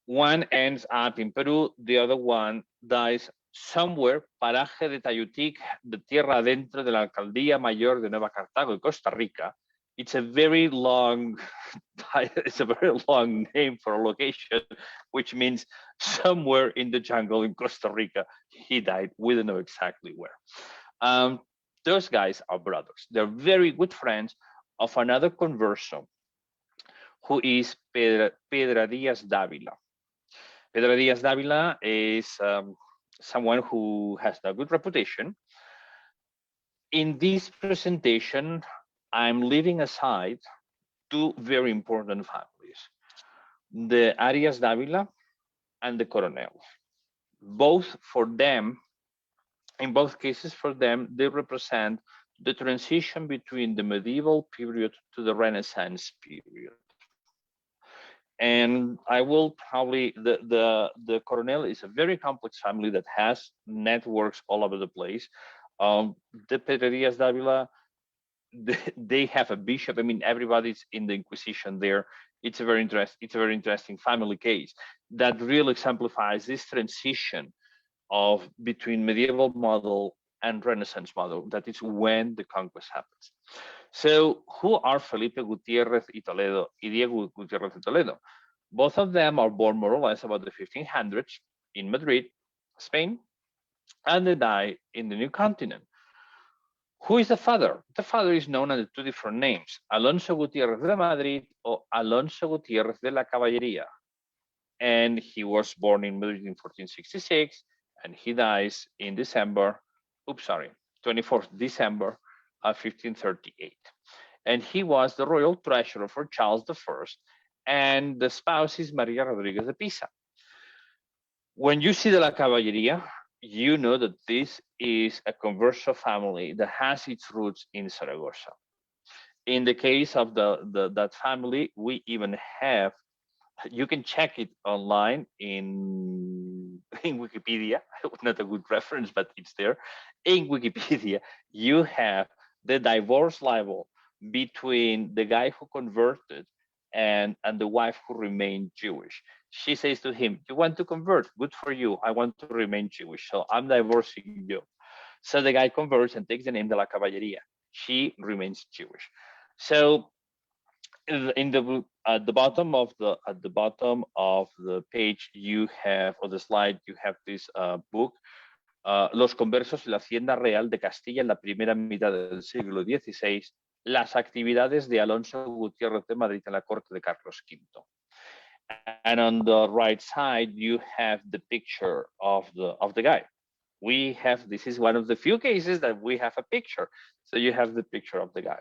One ends up in Peru, the other one dies somewhere, paraje de Tayutic, de tierra adentro de la Alcaldía Mayor de Nueva Cartago y Costa Rica. It's a very long name for a location, which means somewhere in the jungle in Costa Rica. He died. We don't know exactly where. Those guys are brothers. They're very good friends of another converso, who is Pedra Díaz Dávila. Pedro Díaz Dávila is someone who has a good reputation. In this presentation, I'm leaving aside two very important families, the Arias Dávila and the Coronels. Both for them, in both cases for them, they represent the transition between the medieval period to the Renaissance period. And I will probably, the Coronel is a very complex family that has networks all over the place. The Pedrerías Dávila, they have a bishop. I mean, everybody's in the Inquisition there. It's a very interesting family case that really exemplifies this transition of between medieval model and Renaissance model. That is when the conquest happens. So who are Felipe Gutiérrez y Toledo y Diego Gutiérrez y Toledo? Both of them are born more or less about the 1500s in Madrid, Spain, and they die in the New Continent. Who is the father? The father is known under two different names, Alonso Gutiérrez de Madrid or Alonso Gutiérrez de la Caballería. And he was born in Madrid in 1466, and he dies in 24th December of 1538. And he was the royal treasurer for Charles I, and the spouse is Maria Rodriguez de Pisa. When you see de la Caballería, you know that this is a Converso family that has its roots in Zaragoza. In the case of that family, we even have, you can check it online in in Wikipedia, not a good reference, but it's there. In Wikipedia, you have the divorce libel between the guy who converted and the wife who remained Jewish. She says to him, "You want to convert? Good for you. I want to remain Jewish, so I'm divorcing you." So the guy converts and takes the name de la Caballeria. She remains Jewish. So in the at the bottom of the page you have, or the slide, you have this book, Los Conversos y la Hacienda Real de Castilla en la primera mitad del siglo XVI, las actividades de Alonso Gutiérrez de Madrid en la corte de Carlos V. And on the right side you have the picture of the guy. We have, this is one of the few cases that we have a picture. So you have the picture of the guy.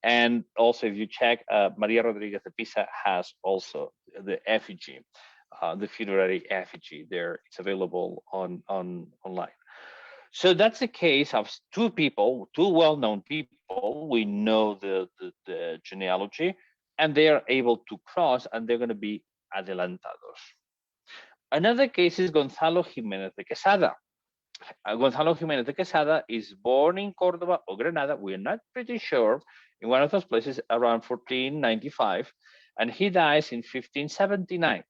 And also, if you check, Maria Rodriguez de Pisa has also the effigy, the funerary effigy there. It's available online. So that's the case of two people, two well-known people. We know the genealogy, and they are able to cross, and they're going to be adelantados. Another case is Gonzalo Jiménez de Quesada. Gonzalo Jiménez de Quesada is born in Cordoba or Granada, we're not pretty sure, in one of those places around 1495, and he dies in 1579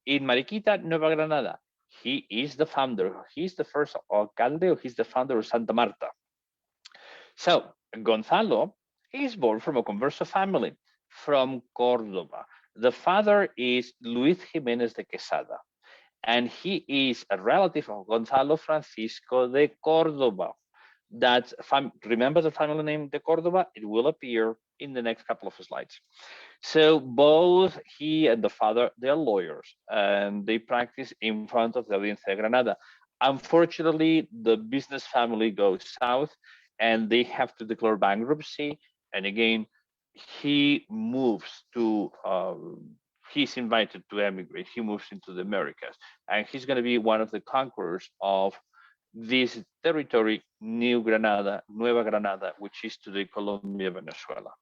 in Mariquita, Nueva Granada. He is the founder, he's the first alcalde, or he's the founder of Santa Marta. So Gonzalo is born from a converso family from Cordoba. The father is Luis Jiménez de Quesada, and he is a relative of Gonzalo Francisco de Cordoba. That remember the family name de Cordoba? It will appear in the next couple of slides. So both he and the father, they're lawyers, and they practice in front of the Audiencia de Granada. Unfortunately, the business family goes south, and they have to declare bankruptcy. And again, he moves to he's invited to emigrate. He moves into the Americas, and he's going to be one of the conquerors of this territory, New Granada, Nueva Granada, which is today Colombia, Venezuela.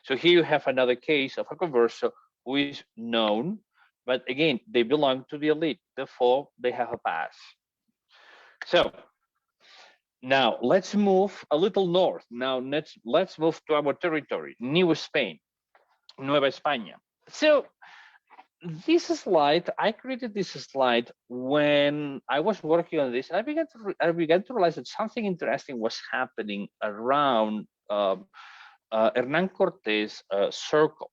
So here you have another case of a converso who is known, but again, they belong to the elite, therefore they have a pass. So now let's move a little north. Now let's move to our territory, New Spain, Nueva España. So this slide, I created this slide when I was working on this. I began to realize that something interesting was happening around Hernan Cortés' circle.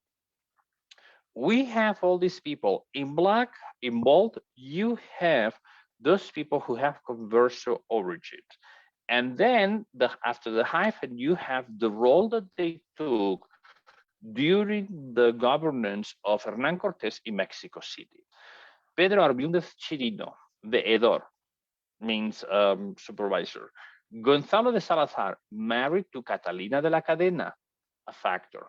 We have all these people in black, in bold. You have those people who have converso origins. And then after the hyphen, you have the role that they took during the governance of Hernán Cortés in Mexico City. Pedro Arbiúndez Chirino, veedor, means supervisor. Gonzalo de Salazar, married to Catalina de la Cadena, a factor.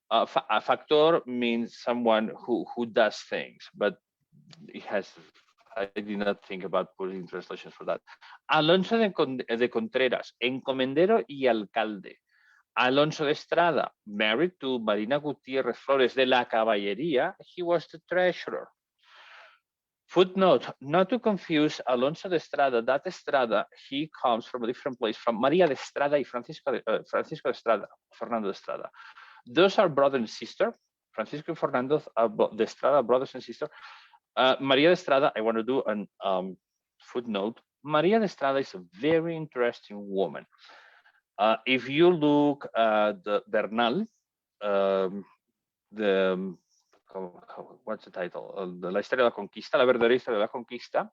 A factor means someone who does things, but it has, I did not think about putting translations for that. Alonso de Contreras, encomendero y alcalde. Alonso de Estrada, married to Marina Gutiérrez Flores de la Caballería, he was the treasurer. Footnote, not to confuse Alonso de Estrada, that Estrada, he comes from a different place, from María de Estrada y Francisco de Estrada, Fernando de Estrada. Those are brother and sister. Francisco and Fernando de Estrada, brothers and sister. María de Estrada, I want to do a footnote. María de Estrada is a very interesting woman. If you look at the Bernal, what's the title? La Historia de la Conquista, La verdadera historia de la Conquista.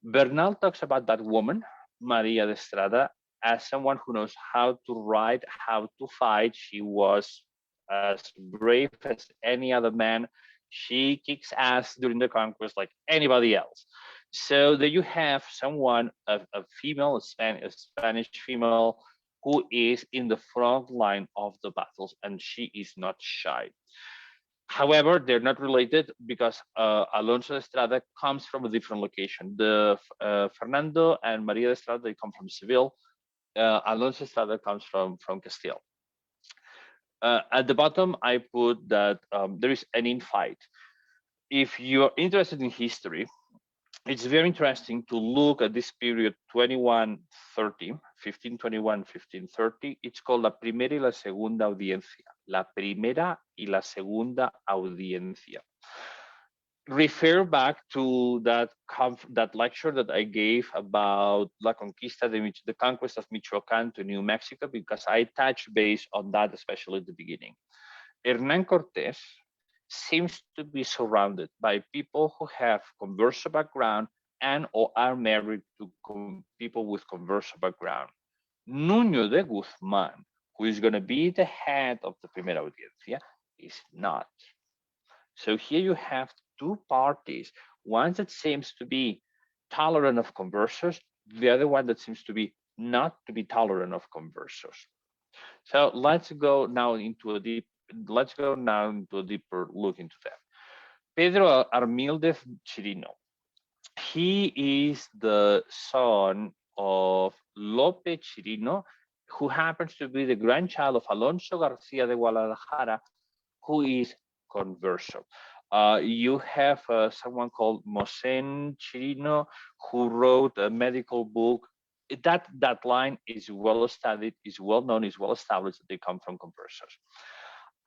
Bernal talks about that woman, María de Estrada, as someone who knows how to write, how to fight. She was as brave as any other man. She kicks ass during the conquest like anybody else. So there you have someone, a female, a Spanish female, who is in the front line of the battles, and she is not shy. However, they're not related because Alonso de Estrada comes from a different location. The Fernando and Maria de Estrada, they come from Seville. Alonso de Estrada comes from Castile. At the bottom, I put that there is an infight. If you're interested in history, it's very interesting to look at this period 2130, 1521, 1530. It's called La Primera y la Segunda Audiencia. La Primera y la Segunda Audiencia. Refer back to that lecture that I gave about the conquest of Michoacan to New Mexico, because I touched base on that, especially at the beginning. Hernán Cortés seems to be surrounded by people who have converso background and or are married to people with converso background. Nuño de Guzmán, who is going to be the head of the Primera Audiencia, is not. So here you have two parties, one that seems to be tolerant of conversos, the other one that seems to be not to be tolerant of conversos. So let's go now into a deeper look into that. Pedro Armíldez Chirino. He is the son of Lope Chirino, who happens to be the grandchild of Alonso Garcia de Guadalajara, who is converso. You have someone called Mosen Chirino, who wrote a medical book. That line is well studied, is well known, is well established that they come from conversos.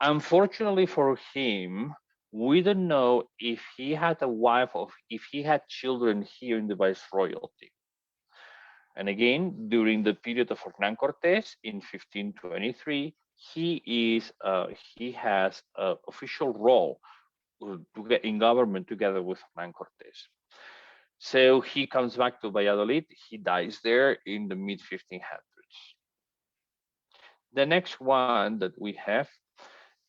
Unfortunately for him, we don't know if he had a wife or if he had children here in the Viceroyalty. And again, during the period of Hernán Cortés in 1523, he has an official role in government together with Hernán Cortés. So he comes back to Valladolid. He dies there in the mid 1500s. The next one that we have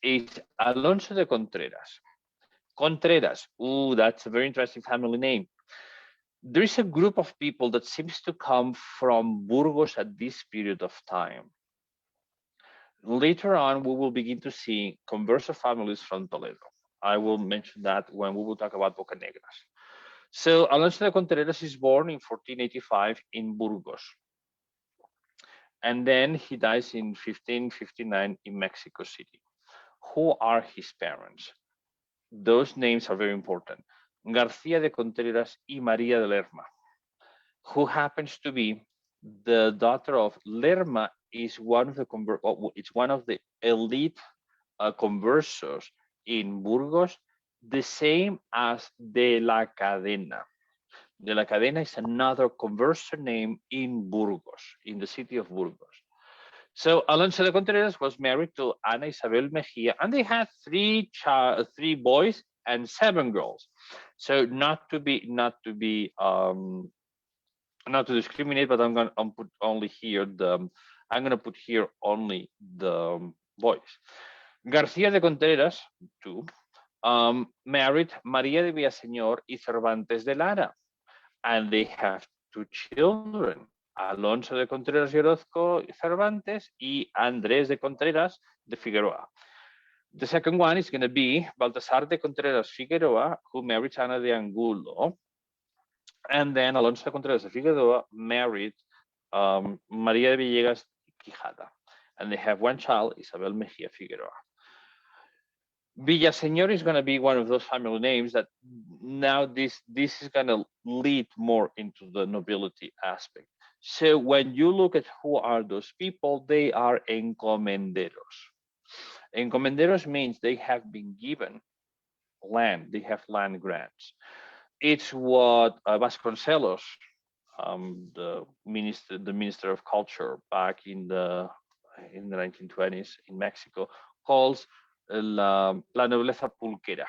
is Alonso de Contreras. Contreras, ooh, that's a very interesting family name. There is a group of people that seems to come from Burgos at this period of time. Later on, we will begin to see converso families from Toledo. I will mention that when we will talk about Bocanegras. So Alonso de Contreras is born in 1485 in Burgos. And then he dies in 1559 in Mexico City. Who are his parents? Those names are very important. García de Contreras y María de Lerma, who happens to be the daughter of Lerma, is one of the elite conversos in Burgos, the same as De la Cadena. De la Cadena is another converso name in Burgos, in the city of Burgos. So Alonso de Contreras was married to Ana Isabel Mejia, and they had three boys and 7 girls. So not to discriminate, but I'm gonna put only here I'm gonna put here only the boys. García de Contreras, 2, married María de Villaseñor y Cervantes de Lara, and they have 2 children, Alonso de Contreras y Orozco Cervantes y Andrés de Contreras de Figueroa. The second one is going to be Baltasar de Contreras Figueroa, who married Ana de Angulo. And then Alonso de Contreras de Figueroa married María de Villegas Quijada. And they have 1 child, Isabel Mejía Figueroa. Villaseñor is going to be one of those family names that now this is going to lead more into the nobility aspect. So when you look at who are those people, they are encomenderos. Encomenderos means they have been given land, they have land grants. It's what Vasconcelos, the minister of culture back in the 1920s in Mexico, calls la nobleza pulquera.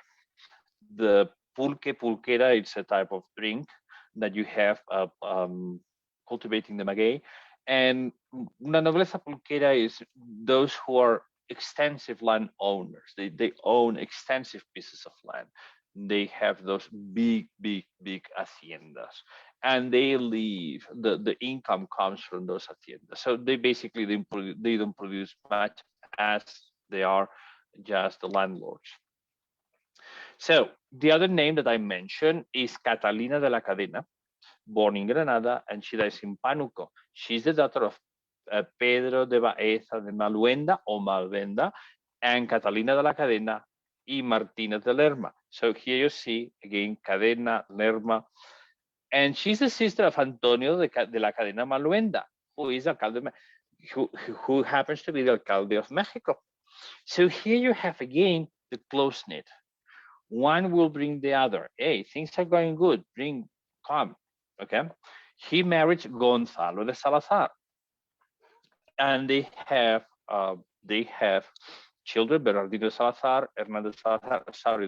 The pulquera, it's a type of drink that you have cultivating the maguey. And la nobleza pulquera is those who are extensive land owners. They own extensive pieces of land. They have those big haciendas, and they live. The income comes from those haciendas. So they basically they don't produce much, as they are just the landlords. So the other name that I mentioned is Catalina de la Cadena, born in Granada, and she dies in Pánuco. She's the daughter of Pedro de Baeza de Maluenda or Malvenda, and Catalina de la Cadena y Martínez de Lerma. So here you see again Cadena, Lerma. And she's the sister of Antonio de la Cadena Maluenda, who is alcalde, who, who happens to be the alcalde of Mexico. So here you have again the close knit. One will bring the other. Hey, things are going good. Come. Okay. He married Gonzalo de Salazar, and they have children: Bernardino Salazar, Hernando Salazar. Sorry,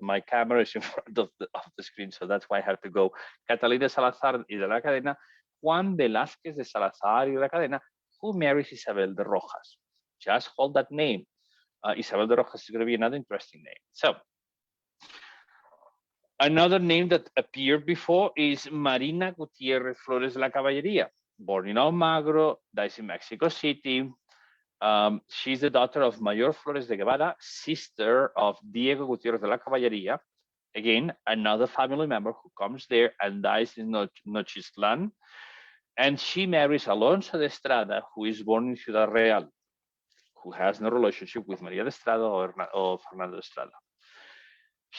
my camera is in front of the screen, so that's why I have to go. Catalina Salazar y de la Cadena, Juan Velázquez de Salazar y de la Cadena, who marries Isabel de Rojas. Just hold that name. Isabel de Rojas is going to be another interesting name. So another name that appeared before is Marina Gutierrez Flores de la Caballería, born in Almagro, dies in Mexico City. She's the daughter of Mayor Flores de Guevara, sister of Diego Gutierrez de la Caballería. Again, another family member who comes there and dies in Nochistlán. And she marries Alonso de Estrada, who is born in Ciudad Real, who has no relationship with Maria de Estrada or Fernando de Estrada.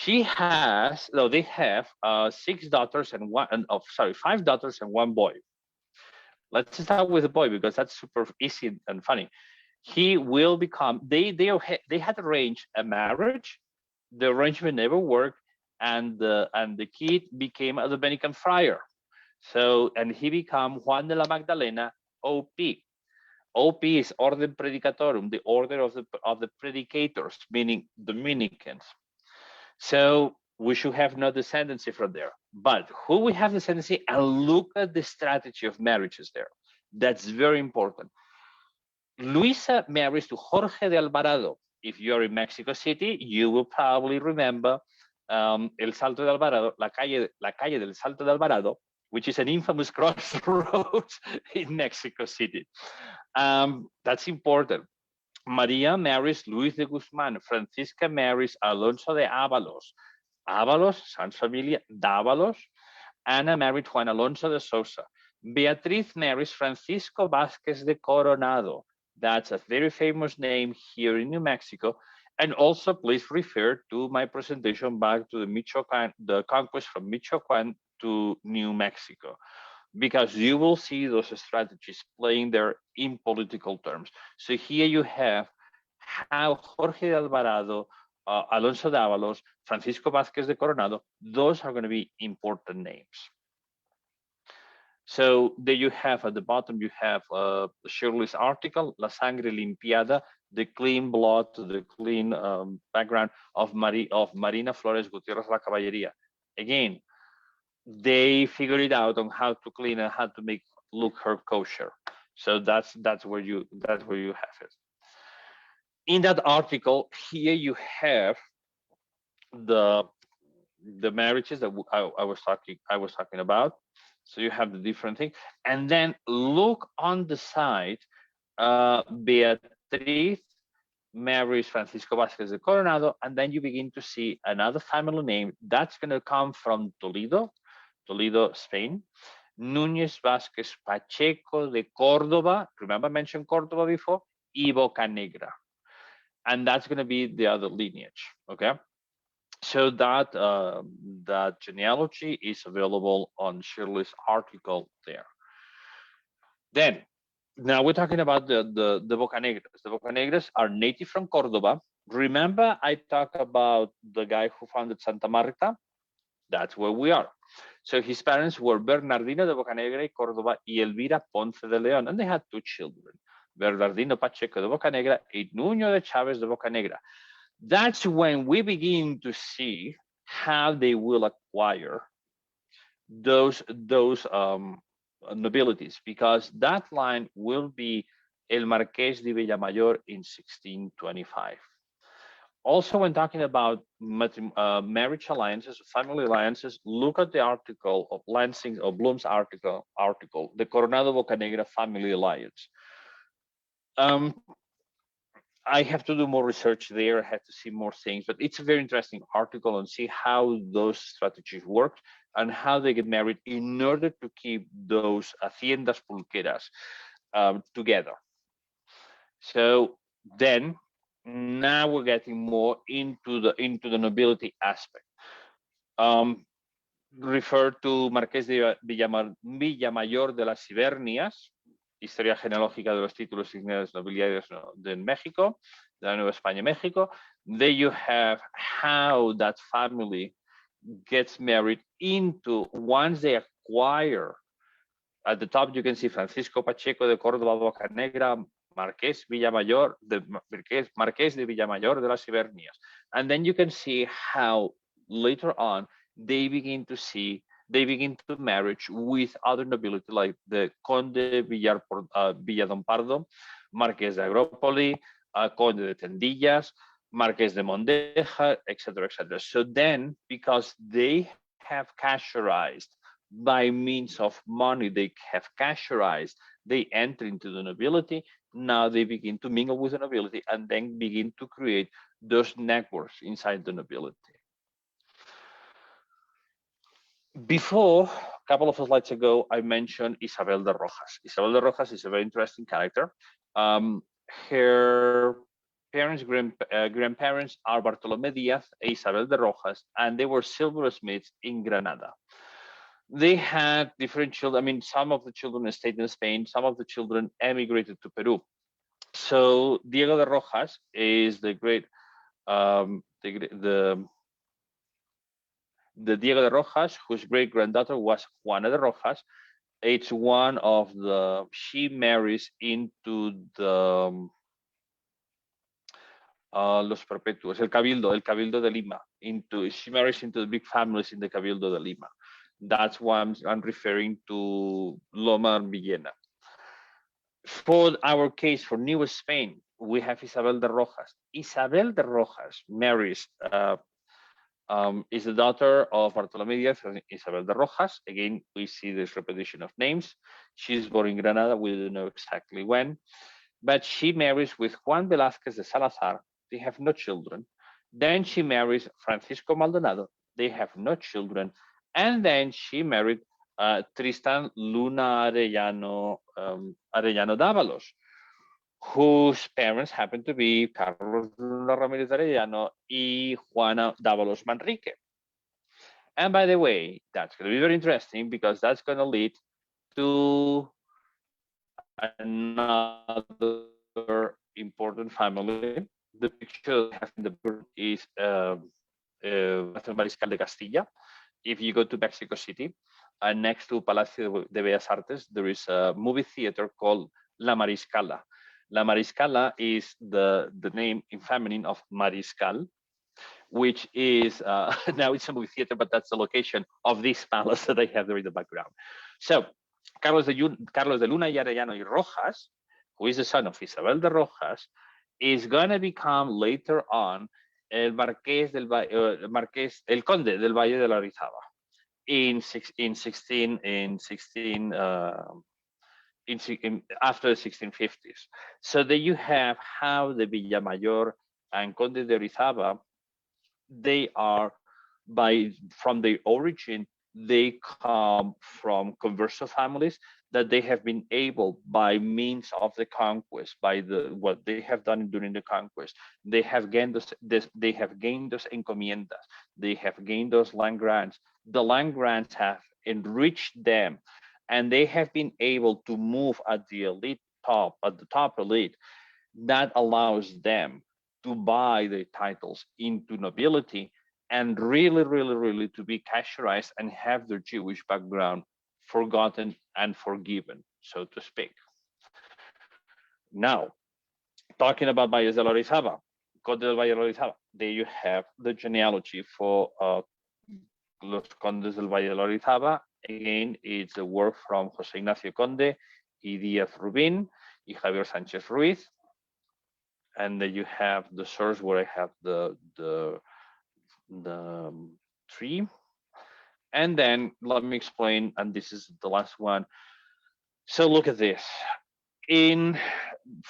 They have 5 daughters and 1 boy. Let's start with the boy because that's super easy and funny. He will become, they had arranged a marriage. The arrangement never worked, and the kid became a Dominican friar. So, and he became Juan de la Magdalena, OP. OP is Orden Predicatorum, the order of the predicators, meaning Dominicans. So we should have no descendancy from there. But who we have descendancy, and look at the strategy of marriages there. That's very important. Luisa marries to Jorge de Alvarado. If you're in Mexico City, you will probably remember El Salto de Alvarado, la calle del Salto de Alvarado, which is an infamous crossroads in Mexico City. That's important. Maria marries Luis de Guzman. Francisca marries Alonso de Ábalos. Ábalos, sans familia, Dávalos. Ana married Juan Alonso de Sousa. Beatriz marries Francisco Vázquez de Coronado. That's a very famous name here in New Mexico. And also, please refer to my presentation back to the conquest from Michoacan to New Mexico, because you will see those strategies playing there in political terms. So here you have how Jorge de Alvarado, Alonso de Ábalos, Francisco Vázquez de Coronado, those are going to be important names. So there you have at the bottom, you have Shirley's article, La Sangre Limpiada, the clean blood, the clean background of Marina Flores Gutierrez La Caballería. Again, they figured it out on how to clean and how to make look her kosher. So that's where you have it. In that article, here you have the marriages that I was talking about. So you have the different things, and then look on the side. Beatriz marries Francisco Vázquez de Coronado, and then you begin to see another family name that's going to come from Toledo, Spain. Núñez Vázquez Pacheco de Córdoba. Remember I mentioned Córdoba before? Y Bocanegra. And that's going to be the other lineage. Okay. So that genealogy is available on Shirley's article there. Then, now we're talking about the Bocanegras. The Bocanegras are native from Cordoba. Remember I talked about the guy who founded Santa Marta? That's where we are. So his parents were Bernardino de Bocanegra y Córdoba y Elvira Ponce de León, and they had 2 children, Bernardino Pacheco de Bocanegra y Nuño de Chávez de Bocanegra. That's when we begin to see how they will acquire those nobilities, because that line will be El Marqués de Villamayor in 1625. Also, when talking about marriage alliances, family alliances, look at the article of Lansing or Bloom's article, the Coronado Bocanegra Family Alliance. I have to do more research there. I have to see more things, but it's a very interesting article and see how those strategies work and how they get married in order to keep those haciendas pulqueras together. So then, now we're getting more into the nobility aspect. refer to Marqués de Villamayor de las Ibernias, historia genealógica de los títulos dignities nobiliarios de México, de la Nueva España, México. There you have how that family gets married into, once they acquire. At the top, you can see Francisco Pacheco de Córdoba Bocanegra, Marqués Villamayor, Marqués de Villamayor de las Ibernias. And then you can see how later on they begin to marriage with other nobility like the Conde Villadon Pardo, Marqués de Agrópoli, Conde de Tendillas, Marqués de Mondeja, etc., etc. So then, because they have casherized by means of money, they have casherized, they enter into the nobility. Now they begin to mingle with the nobility and then begin to create those networks inside the nobility. Before, a couple of slides ago, I mentioned Isabel de Rojas. Isabel de Rojas is a very interesting character. Her grandparents are Bartolomé Diaz and Isabel de Rojas, and they were silversmiths in Granada. They had different children. I mean, some of the children stayed in Spain, some of the children emigrated to Peru. So Diego de Rojas is the great, the Diego de Rojas, whose great granddaughter was Juana de Rojas. It's one of the, she marries into the Los Perpetuos, el Cabildo de Lima. She marries into the big families in the Cabildo de Lima. That's why I'm referring to Loma and Villena. For our case, for New Spain, we have Isabel de Rojas. Isabel de Rojas marries, is the daughter of Bartolomé Diaz and Isabel de Rojas. Again, we see this repetition of names. She's born in Granada, we don't know exactly when, but she marries with Juan Velázquez de Salazar. They have no children. Then she marries Francisco Maldonado. They have no children. And then she married Tristan Luna Arellano Dávalos, whose parents happen to be Carlos Luna Ramírez Arellano y Juana Dávalos Manrique. And by the way, that's going to be very interesting because that's going to lead to another important family. The picture they have in the background is Mariscal de Castilla. If you go to Mexico City, next to Palacio de Bellas Artes, there is a movie theater called La Mariscala. La Mariscala is the name in feminine of Mariscal, which is, now it's a movie theater, but that's the location of this palace that I have there in the background. So Carlos de Luna y Arellano y Rojas, who is the son of Isabel de Rojas, is going to become later on el Marqués el Conde del Valle de la Rizaba after the 1650s. So there you have how the Villamayor and Conde de Rizaba, they are from their origin, they come from Converso families that they have been able, by means of the conquest, by what they have done during the conquest, they have gained those encomiendas, they have gained those land grants. The land grants have enriched them, and they have been able to move at the top elite. That allows them to buy the titles into nobility and really to be casherized and have their Jewish background forgotten and forgiven, so to speak. Now, talking about Valles de la Orizaba, Conde del Valle de la Orizaba, there you have the genealogy for Los Condes del Valle de la Orizaba. Again, it's a work from José Ignacio Conde y Díaz Rubín y Javier Sánchez Ruiz. And then you have the source where I have the tree. And then let me explain, and this is the last one. So look at this. In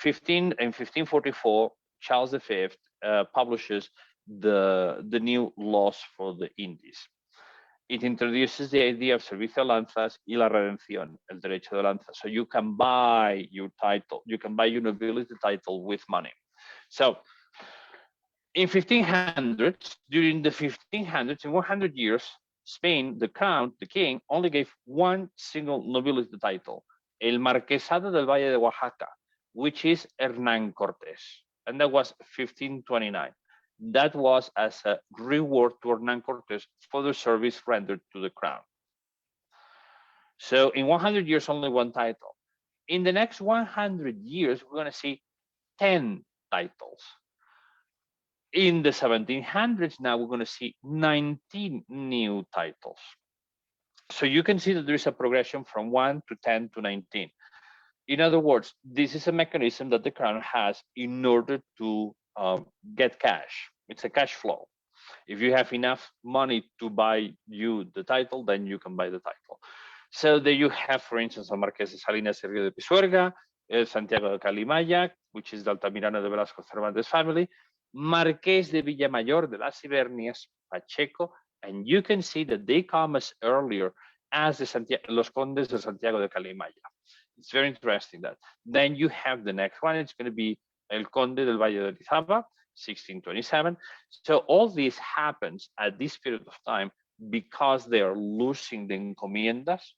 1544, Charles V publishes the new laws for the Indies. It introduces the idea of servicio de lanzas y la redención, el derecho de lanza. So you can buy your title, you can buy your nobility title with money. So in 1500s, during the 1500s, in 100 years, Spain, the crown, the king, only gave one single nobility title, El Marquesado del Valle de Oaxaca, which is Hernán Cortés, and that was 1529. That was as a reward to Hernán Cortés for the service rendered to the crown. So in 100 years, only one title. In the next 100 years, we're going to see 10 titles. In the 1700s, now we're going to see 19 new titles. So you can see that there is a progression from 1 to 10 to 19. In other words, this is a mechanism that the crown has in order to get cash. It's a cash flow. If you have enough money to buy you the title, then you can buy the title. So there you have, for instance, el Marqués de Salinas y Río de Pisuerga, el Santiago de Calimaya, which is the Altamirano de Velasco Cervantes family, Marqués de Villamayor de las Ibernias, Pacheco, and you can see that they come as earlier as the Los Condes de Santiago de Calimaya. It's very interesting that. Then you have the next one, it's going to be El Conde del Valle de Orizaba, 1627. So all this happens at this period of time because they are losing the encomiendas,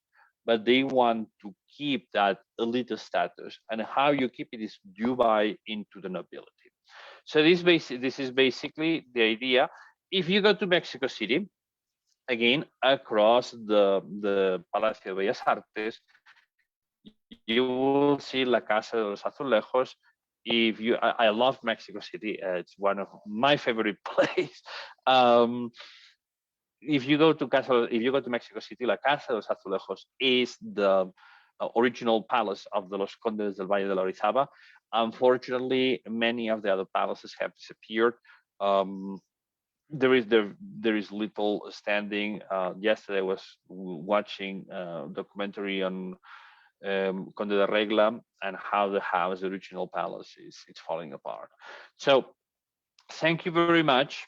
but they want to keep that elite status. And how you keep it is you buy into the nobility. So this is basically the idea. If you go to Mexico City, again, across the Palacio de Bellas Artes, you will see La Casa de los Azulejos. I love Mexico City. It's one of my favorite places. If you go to Mexico City, La Casa de los Azulejos is the original palace of the Los Condes del Valle de la Orizaba. Unfortunately, many of the other palaces have disappeared. There is little standing. Yesterday I was watching a documentary on Conde de Regla and how the original palace it's falling apart. So thank you very much.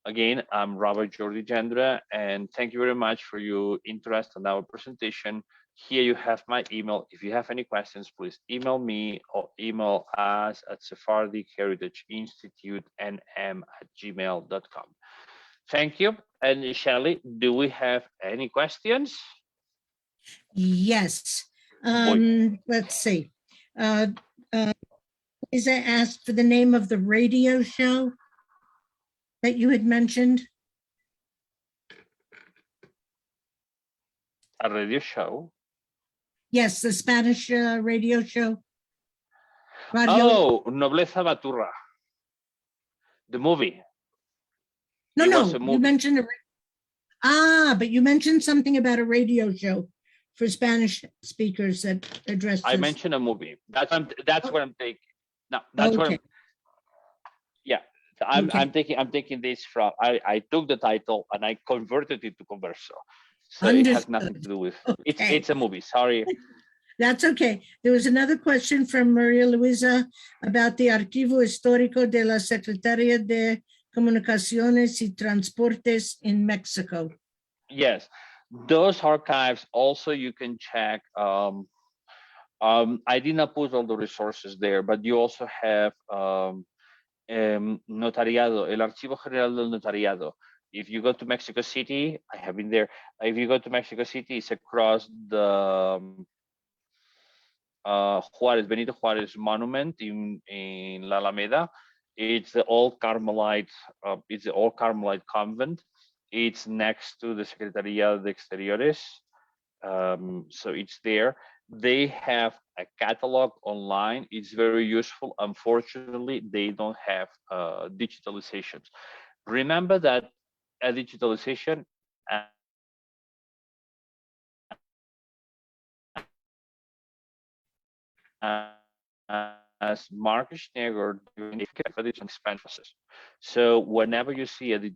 Again, I'm Robert Jordi Gendra, and thank you very much for your interest in our presentation. Here you have my email. If you have any questions, please email me or email us at Sephardic Heritage Institute nm@gmail.com. Thank you. And Shelley, do we have any questions? Yes. Let's see. Is I asked for the name of the radio show that you had mentioned? A radio show? Yes, the Spanish radio show. Oh, Nobleza Baturra. The movie. No, you mentioned but you mentioned something about a radio show for Spanish speakers that addressed I this. mentioned a movie. That's what I'm taking. No, that's okay. I'm taking this from, I took the title and I converted it to Converso. So Understood. It has nothing to do with, it's a movie, sorry. That's okay. There was another question from Maria Luisa about the Archivo Histórico de la Secretaría de Comunicaciones y Transportes in Mexico. Yes, those archives also you can check. I did not put all the resources there, but you also have Notariado, El Archivo General del Notariado. If you go to Mexico City, I have been there. If you go to Mexico City, it's across the Benito Juarez monument in La Alameda. It's the old Carmelite. It's the old Carmelite convent. It's next to the Secretaría de Exteriores. So it's there. They have a catalog online. It's very useful. Unfortunately, they don't have digitalizations. Remember that a digitalization as Marcus Schneider expenses. So whenever you see a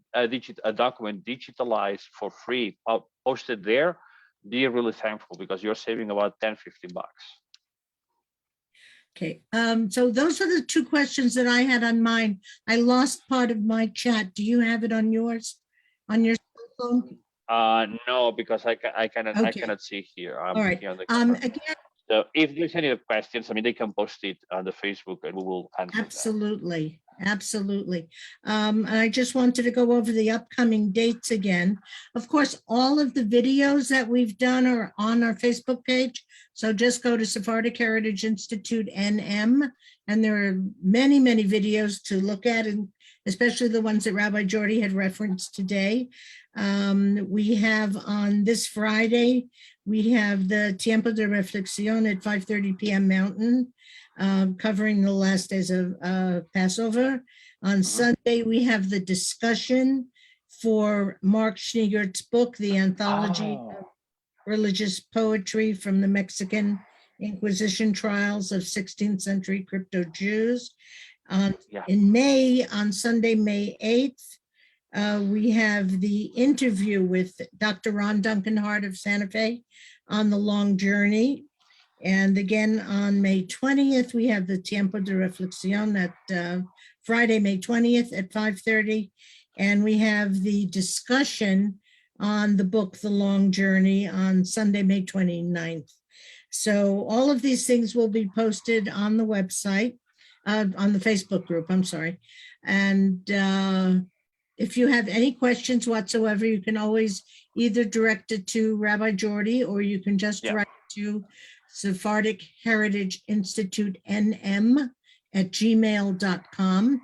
document digitalized for free, posted there, be really thankful because you're saving about 10, 15 bucks. Okay, so those are the two questions that I had on mine. I lost part of my chat. Do you have it on yours, on your cell phone? No, because I cannot Okay. I cannot see here. All right. Here on the camera. Again, So if there's any questions, I mean, they can post it on the Facebook and we will answer absolutely. Absolutely. And I just wanted to go over the upcoming dates again. Of course, all of the videos that we've done are on our Facebook page. So just go to Sephardic Heritage Institute NM, and there are many, many videos to look at, and especially the ones that Rabbi Jordy had referenced today. We have on this Friday, we have the Tiempo de Reflexión at 5:30 p.m. Mountain, covering the last days of Passover. On Sunday, we have the discussion for Mark Schneegert's book, The Anthology of Religious Poetry from the Mexican Inquisition Trials of 16th Century Crypto Jews. In May, on Sunday, May 8th, we have the interview with Dr. Ron Duncan Hart of Santa Fe on the long journey. And again, on May 20th, we have the Tiempo de Reflexión at Friday, May 20th at 5:30. And we have the discussion on the book, The Long Journey, on Sunday, May 29th. So all of these things will be posted on the website, on the Facebook group, I'm sorry. And if you have any questions whatsoever, you can always either direct it to Rabbi Jordy, or you can just direct it to Sephardic Heritage Institute NM at gmail.com.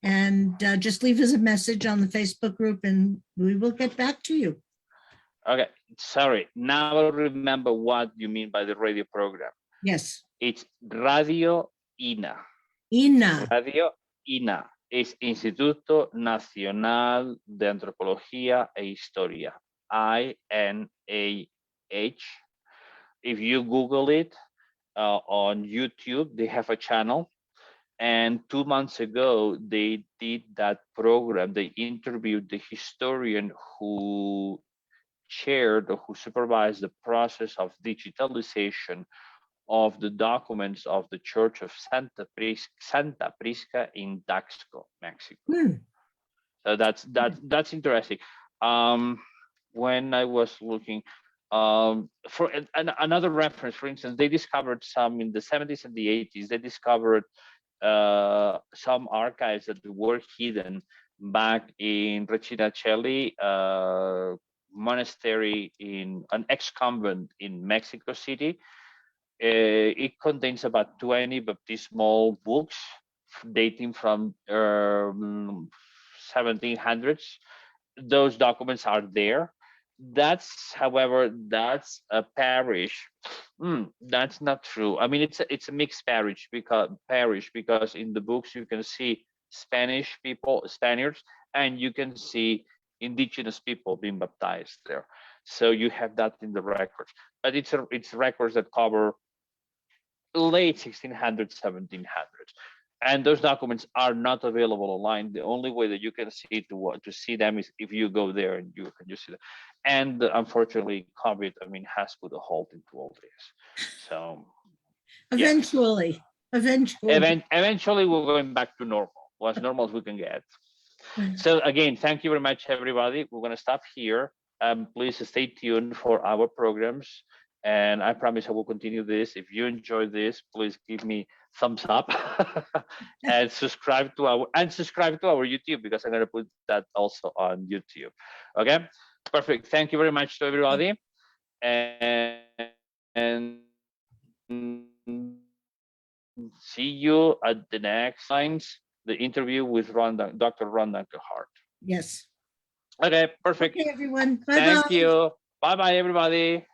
And just leave us a message on the Facebook group and we will get back to you. Okay, sorry. Now I remember what you mean by the radio program. Yes. It's Radio INA. INA. Radio INA. Es Instituto Nacional de Antropología e Historia. INAH. If you Google it on YouTube, they have a channel. And 2 months ago, they did that program. They interviewed the historian who chaired or who supervised the process of digitalization of the documents of the Church of Santa Prisca in Taxco, Mexico. So that's interesting. When I was looking for another reference, for instance, they discovered some in the 70s and the 80s. They discovered some archives that were hidden back in Regina Coeli monastery, in an ex-convent in Mexico City. It contains about 20 baptismal books dating from 1700s. Those documents are there. However, that's a parish. That's not true. I mean, it's a mixed parish because in the books you can see Spanish people, Spaniards, and you can see indigenous people being baptized there. So you have that in the records, but it's records that cover late 1600s, 1700s. And those documents are not available online. The only way that you can see to see them is if you go there and you can just see them. And unfortunately, COVID, has put a halt into all this. So eventually, eventually we're going back to normal, as normal as we can get. So again, thank you very much, everybody. We're going to stop here. Please stay tuned for our programs. And I promise I will continue this. If you enjoy this, please give me thumbs up and subscribe to our YouTube, because I'm going to put that also on YouTube. Okay, perfect. Thank you very much to everybody, and see you at the next times. The interview with Dr. Ron Duncan Hart. Yes. Okay, perfect. Okay, everyone. Bye-bye. Thank you. Bye-bye, everybody.